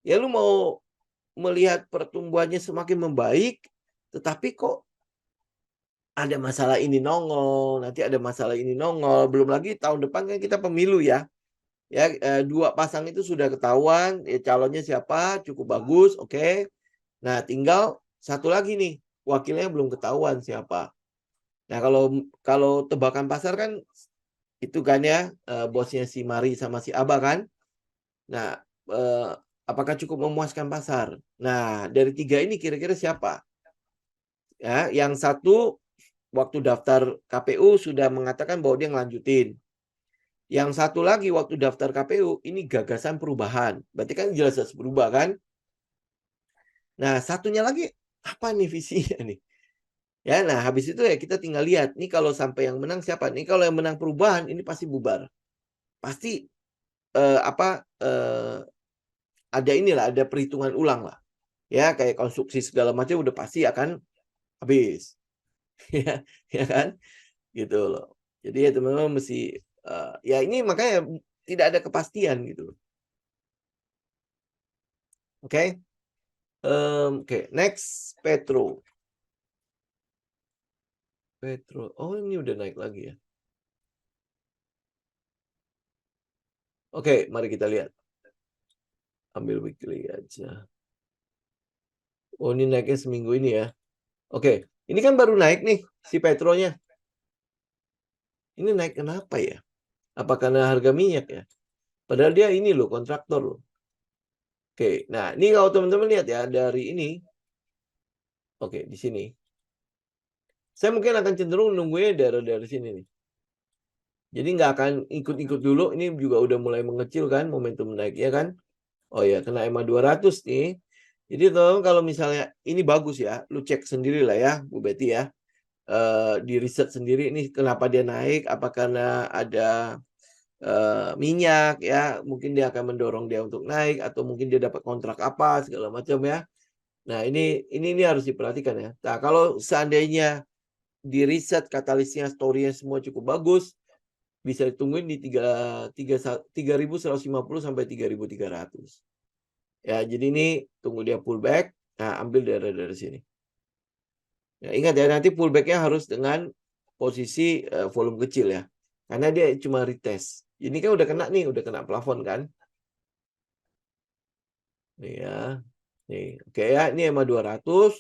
Ya lu mau melihat pertumbuhannya semakin membaik, tetapi kok ada masalah ini nongol, nanti ada masalah ini nongol. Belum lagi tahun depan kan kita pemilu ya. Ya, dua pasang itu sudah ketahuan, ya calonnya siapa, cukup bagus, oke. Nah, tinggal satu lagi nih, wakilnya belum ketahuan siapa. Nah, kalau tebakan pasar kan itu kan ya, bosnya si Mari sama si Aba kan. Nah, apakah cukup memuaskan pasar? Nah, dari tiga ini kira-kira siapa? Ya, yang satu waktu daftar KPU sudah mengatakan bahwa dia ngelanjutin. Yang satu lagi waktu daftar KPU ini gagasan perubahan. Berarti kan jelas berubah kan? Nah, satunya lagi apa nih visinya nih? Ya, nah habis itu ya kita tinggal lihat nih kalau sampai yang menang siapa? Nih kalau yang menang perubahan ini pasti bubar. Pasti ada inilah, ada perhitungan ulang lah. Ya, kayak konstruksi segala macam udah pasti akan habis. ya, ya kan? Gitu loh. Jadi ya teman-teman mesti ya ini makanya tidak ada kepastian gitu loh. Oke. Oke, next Petro. Oh, ini udah naik lagi ya. Oke, mari kita lihat. Ambil weekly aja. Oh, ini naiknya seminggu ini ya. Oke, ini kan baru naik nih si Petronya. Ini naik kenapa ya? Apa karena harga minyak ya? Padahal dia ini loh, kontraktor loh. Oke, nah ini kalau teman-teman lihat ya dari ini. Oke, di sini. Saya mungkin akan cenderung nunggunya dari sini nih. Jadi nggak akan ikut-ikut dulu. Ini juga udah mulai mengecil kan momentum naiknya kan. Oh ya, kena EMA 200 nih. Jadi teman-teman kalau misalnya ini bagus ya, lu cek sendiri lah ya, Bu Betty ya. Di riset sendiri nih kenapa dia naik, apa karena ada minyak ya, mungkin dia akan mendorong dia untuk naik atau mungkin dia dapat kontrak apa segala macam ya. Nah, ini harus diperhatikan ya. Nah, kalau seandainya di riset katalisnya, story-nya semua cukup bagus, bisa ditungguin di 3.150 sampai 3.300. Ya, jadi ini tunggu dia pullback. Nah, ambil dari sini. Ya, ingat ya, nanti pullback-nya harus dengan posisi volume kecil ya. Karena dia cuma retest. Ini kan udah kena nih, udah kena plafon kan. Nih ya. Nih, oke ya, ini EMA 200.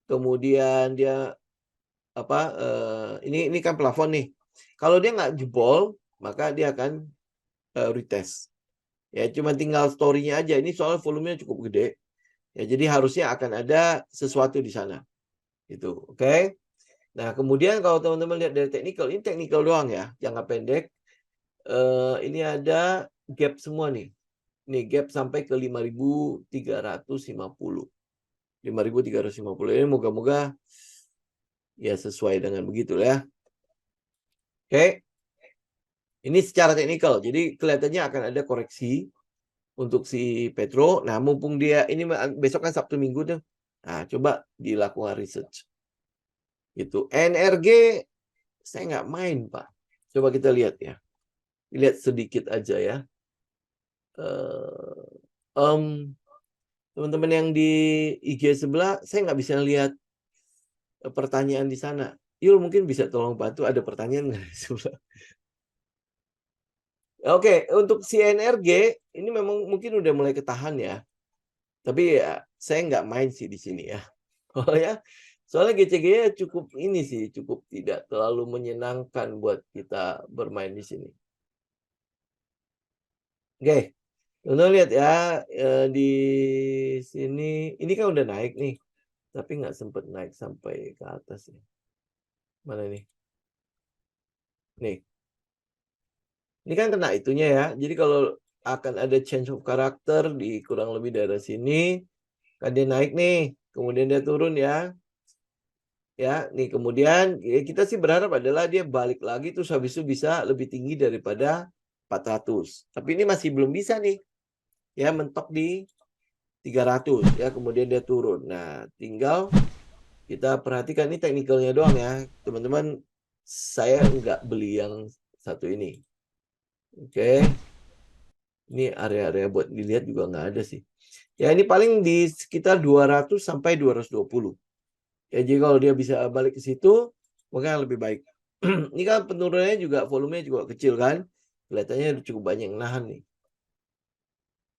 Kemudian dia ini kan plafon nih. Kalau dia nggak jebol, maka dia akan retest. Ya, cuma tinggal story-nya aja. Ini soal volumenya cukup gede. Ya, jadi harusnya akan ada sesuatu di sana. Gitu, oke. Nah, kemudian kalau teman-teman lihat dari teknikal, ini teknikal doang ya, jangka pendek. Ini ada gap semua nih. Nih, gap sampai ke 5.350. 5.350. Ini moga-moga ya sesuai dengan begitu ya. Oke. Ini secara teknikal. Jadi kelihatannya akan ada koreksi untuk si Petro. Nah, mumpung dia ini besok kan Sabtu Minggu tuh. Nah, coba dilakukan research. Gitu. NRG saya nggak main, Pak. Coba kita lihat ya. Lihat sedikit aja ya. Teman-teman yang di IG sebelah, saya nggak bisa lihat pertanyaan di sana. Yul mungkin bisa tolong bantu, ada pertanyaan nggak di sebelah? Oke, untuk si NRG ini memang mungkin udah mulai ketahan ya. Tapi ya saya nggak main sih di sini ya. Soalnya GCG-nya cukup ini sih, cukup tidak terlalu menyenangkan buat kita bermain di sini. Oke, teman-teman lihat ya, di sini ini kan udah naik nih, tapi nggak sempat naik sampai ke atas ya. Mana nih? Nih, ini kan kena itunya ya. Jadi kalau akan ada change of character di kurang lebih daerah sini, kan dia naik nih, kemudian dia turun ya. Ya, nih kemudian kita sih berharap adalah dia balik lagi terus habis itu bisa lebih tinggi daripada 400. Tapi ini masih belum bisa nih. Ya, mentok di 300 ya, kemudian dia turun. Nah, tinggal kita perhatikan ini teknikalnya doang ya. Teman-teman, saya nggak beli yang satu ini. Oke. Ini area-area buat dilihat juga nggak ada sih. Ya, ini paling di sekitar 200 sampai 220. Ya, jadi kalau dia bisa balik ke situ, mungkin lebih baik. Ini kan penurunannya juga, volumenya juga kecil kan. Kelihatannya cukup banyak yang nahan nih.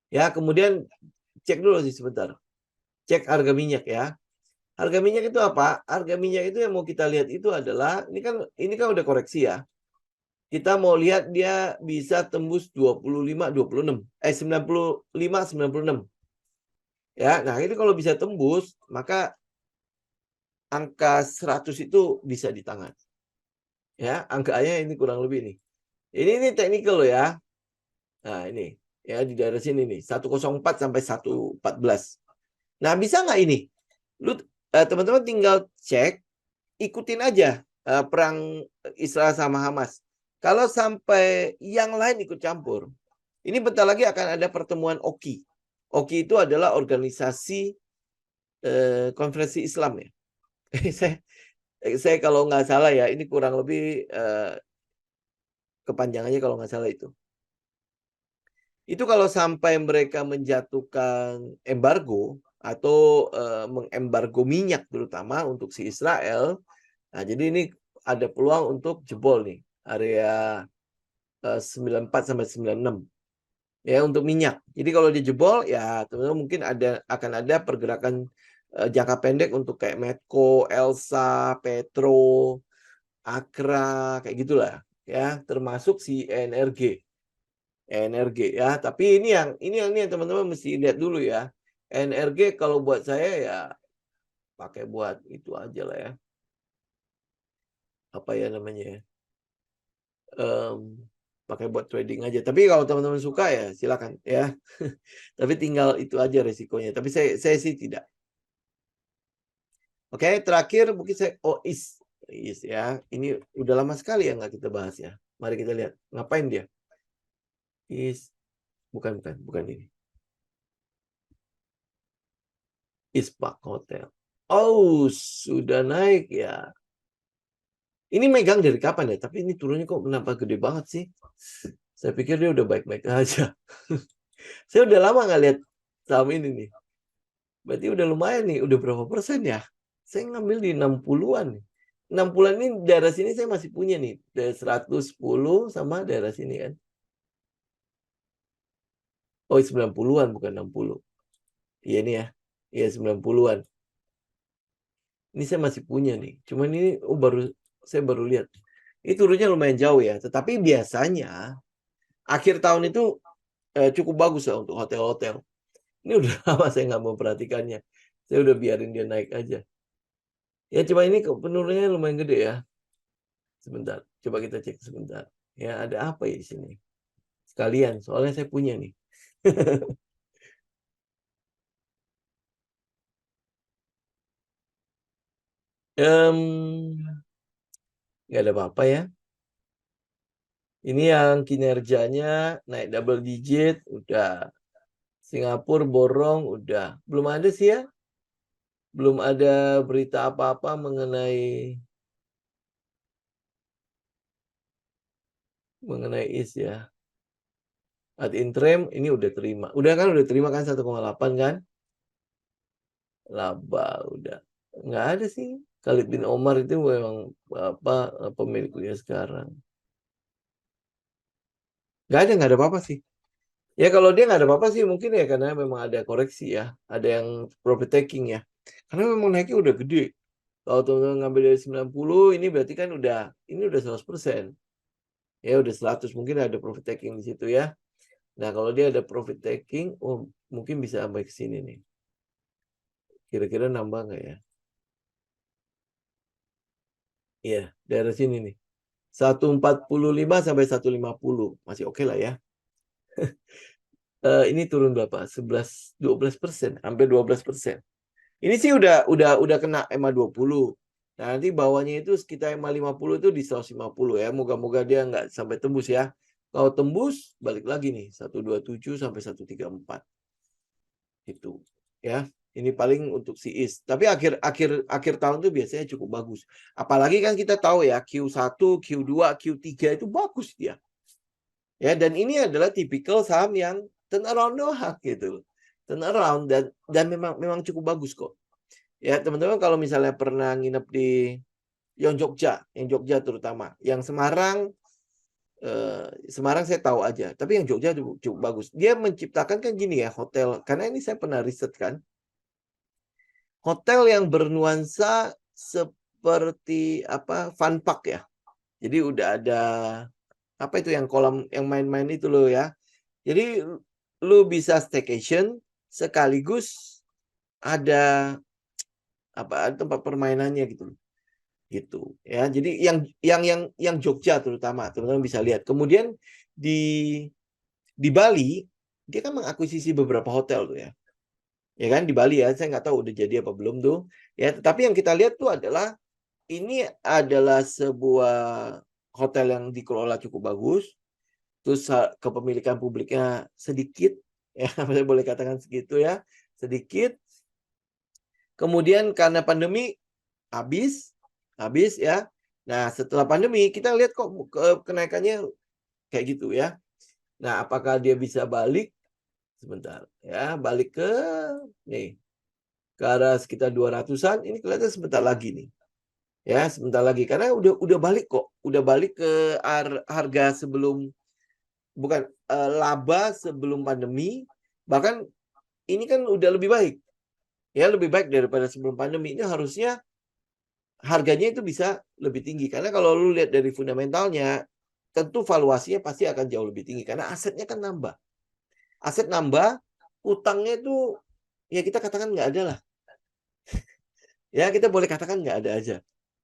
Ya, kemudian cek dulu sih sebentar. Cek harga minyak ya. Harga minyak itu apa? Harga minyak itu yang mau kita lihat itu adalah, ini kan udah koreksi ya. Kita mau lihat dia bisa tembus 25, 26. 95, 96. Ya, nah ini kalau bisa tembus, maka angka 100 itu bisa di tangan. Ya, angkanya ini kurang lebih nih. Ini teknikal loh ya. Nah, ini ya di daerah sini nih, 104 sampai 114. Nah, bisa nggak ini? Lu teman-teman tinggal cek, ikutin aja perang Israel sama Hamas. Kalau sampai yang lain ikut campur, ini bentar lagi akan ada pertemuan OKI. OKI itu adalah organisasi konferensi Islam ya. saya kalau nggak salah ya, ini kurang lebih kepanjangannya kalau nggak salah itu. Itu kalau sampai mereka menjatuhkan embargo atau mengembargo minyak terutama untuk si Israel, nah jadi ini ada peluang untuk jebol nih area 94 sampai 96 ya untuk minyak. Jadi kalau dia jebol ya teman-teman mungkin akan ada pergerakan jangka pendek untuk kayak Medco, Elsa, Petro, Akra kayak gitulah ya, termasuk si NRG ya. Tapi ini yang teman-teman mesti lihat dulu ya. NRG kalau buat saya ya pakai buat itu aja lah ya. Apa ya namanya ya? Pakai buat trading aja. Tapi kalau teman-teman suka ya silakan ya. Tapi tinggal itu aja resikonya. Tapi saya sih tidak. Oke, terakhir mungkin is ya. Ini udah lama sekali ya nggak kita bahas ya. Mari kita lihat ngapain dia. Bukan ini. Ispark Hotel. Oh, sudah naik ya. Ini megang dari kapan ya? Tapi ini turunnya kok kenapa gede banget sih? Saya pikir dia udah baik-baik aja. Saya udah lama nggak lihat saham ini nih. Berarti udah lumayan nih. Udah berapa persen ya? Saya ngambil di 60-an. 60-an ini daerah sini saya masih punya nih. Dari 110 sama daerah sini kan. Oh, 90-an bukan 60. Iya nih ya. Iya 90-an. Ini saya masih punya nih. Cuman ini saya baru lihat. Ini turunnya lumayan jauh ya. Tetapi biasanya akhir tahun itu cukup bagus lah untuk hotel-hotel. Ini udah lama saya nggak memperhatikannya. Saya udah biarin dia naik aja. Ya cuma ini penurunannya lumayan gede ya. Sebentar, coba kita cek sebentar. Ya ada apa ya di sini? Sekalian, soalnya saya punya nih. Nggak ada apa-apa ya. Ini yang kinerjanya naik double digit, udah. Singapura borong, udah. Belum ada sih ya. Belum ada berita apa-apa mengenai IS ya. Ad interim ini udah terima. Udah terima kan 1,8 kan? Laba udah. Nggak ada sih. Khalid bin Omar itu memang pemiliknya sekarang. Nggak ada apa-apa sih. Ya kalau dia nggak ada apa-apa sih mungkin ya karena memang ada koreksi ya. Ada yang profit taking ya. Karena memang naiknya udah gede. Kalau teman-teman ngambil dari 90, ini berarti kan ini udah 100%. Ya udah 100, mungkin ada profit taking di situ ya. Nah, kalau dia ada profit taking, oh mungkin bisa sampai ke sini nih. Kira-kira nambah nggak ya? Iya, daerah sini nih. 145 sampai 150. Masih oke lah ya. Ini turun berapa? 12%, hampir 12%. Ini sih udah kena EMA 20. Nah, nanti bawahnya itu sekitar EMA 50 itu di 150 ya. Moga-moga dia nggak sampai tembus ya. Kalau tembus, balik lagi nih. 127 sampai 134. Itu ya. Ini paling untuk si IS. Tapi akhir tahun tuh biasanya cukup bagus. Apalagi kan kita tahu ya, Q1, Q2, Q3 itu bagus dia. Ya, dan ini adalah tipikal saham yang turnaround doang gitu. Turnaround dan memang cukup bagus kok. Ya, teman-teman kalau misalnya pernah nginep di yang Jogja terutama, yang Semarang saya tahu aja, tapi yang Jogja cukup bagus. Dia menciptakan kan gini ya, hotel. Karena ini saya pernah riset kan. Hotel yang bernuansa seperti fun park ya. Jadi udah ada apa itu yang kolam yang main-main itu loh ya. Jadi lu bisa staycation sekaligus ada tempat permainannya gitu. Gitu ya. Jadi yang Jogja terutama teman-teman bisa lihat. Kemudian di Bali dia kan mengakuisisi beberapa hotel tuh ya. Ya kan di Bali ya, saya nggak tahu udah jadi apa belum tuh. Ya, tetapi yang kita lihat tuh adalah ini adalah sebuah hotel yang dikelola cukup bagus. Terus kepemilikan publiknya sedikit, ya saya boleh katakan segitu ya, sedikit. Kemudian karena pandemi habis ya. Nah, setelah pandemi kita lihat kok kenaikannya kayak gitu ya. Nah, apakah dia bisa balik? Sebentar ya, balik ke nih ke arah sekitar 200-an, ini kelihatan sebentar lagi nih. Ya, sebentar lagi karena udah balik kok. Udah balik ke harga sebelum bukan laba sebelum pandemi. Bahkan ini kan udah lebih baik. Ya, lebih baik daripada sebelum pandemi. Ini harusnya harganya itu bisa lebih tinggi karena kalau lu lihat dari fundamentalnya tentu valuasinya pasti akan jauh lebih tinggi karena asetnya kan nambah. Aset nambah, utangnya itu ya kita katakan nggak ada lah. Ya kita boleh katakan nggak ada aja.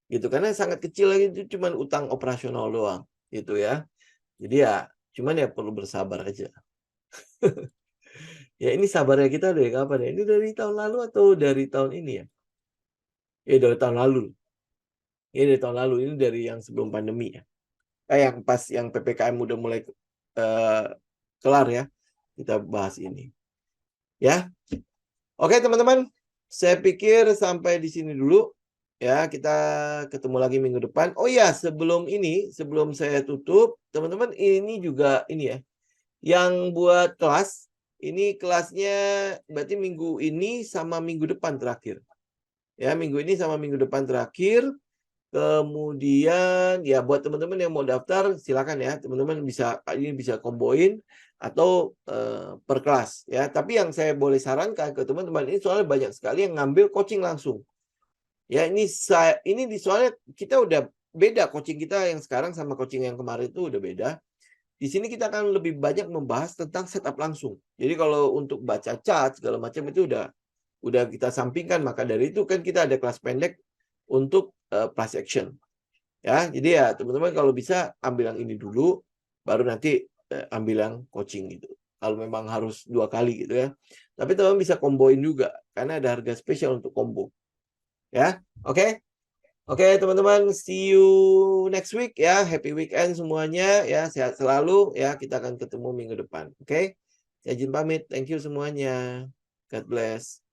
Gitu karena sangat kecil lagi itu cuma utang operasional doang gitu ya. Jadi ya cuman ya perlu bersabar aja. Ya ini sabarnya kita dari kapan ya? Ini dari tahun lalu atau dari tahun ini ya? Ya dari tahun lalu. Ini dari tahun lalu, ini dari yang sebelum pandemi ya. Yang pas yang PPKM udah mulai kelar ya. Kita bahas ini. Ya. Oke teman-teman, saya pikir sampai di sini dulu. Ya, kita ketemu lagi minggu depan. Oh ya, sebelum saya tutup, teman-teman ini juga ini ya. Yang buat kelas, ini kelasnya berarti minggu ini sama minggu depan terakhir. Ya, minggu ini sama minggu depan terakhir. Kemudian ya buat teman-teman yang mau daftar silakan ya. Teman-teman bisa komboin atau per kelas ya. Tapi yang saya boleh sarankan ke teman-teman ini soalnya banyak sekali yang ngambil coaching langsung. Ya ini soalnya kita udah beda coaching kita yang sekarang sama coaching yang kemarin itu udah beda. Di sini kita akan lebih banyak membahas tentang setup langsung. Jadi kalau untuk baca chart segala macam itu udah kita sampingkan, maka dari itu kan kita ada kelas pendek untuk price action. Ya, jadi ya teman-teman kalau bisa ambil yang ini dulu baru nanti ambil yang coaching gitu. Kalau memang harus 2 kali gitu ya. Tapi teman-teman bisa komboin juga karena ada harga spesial untuk combo. Ya. Oke. Oke, teman-teman, see you next week ya. Happy weekend semuanya ya. Sehat selalu ya. Kita akan ketemu minggu depan. Oke. Saya izin pamit. Thank you semuanya. God bless.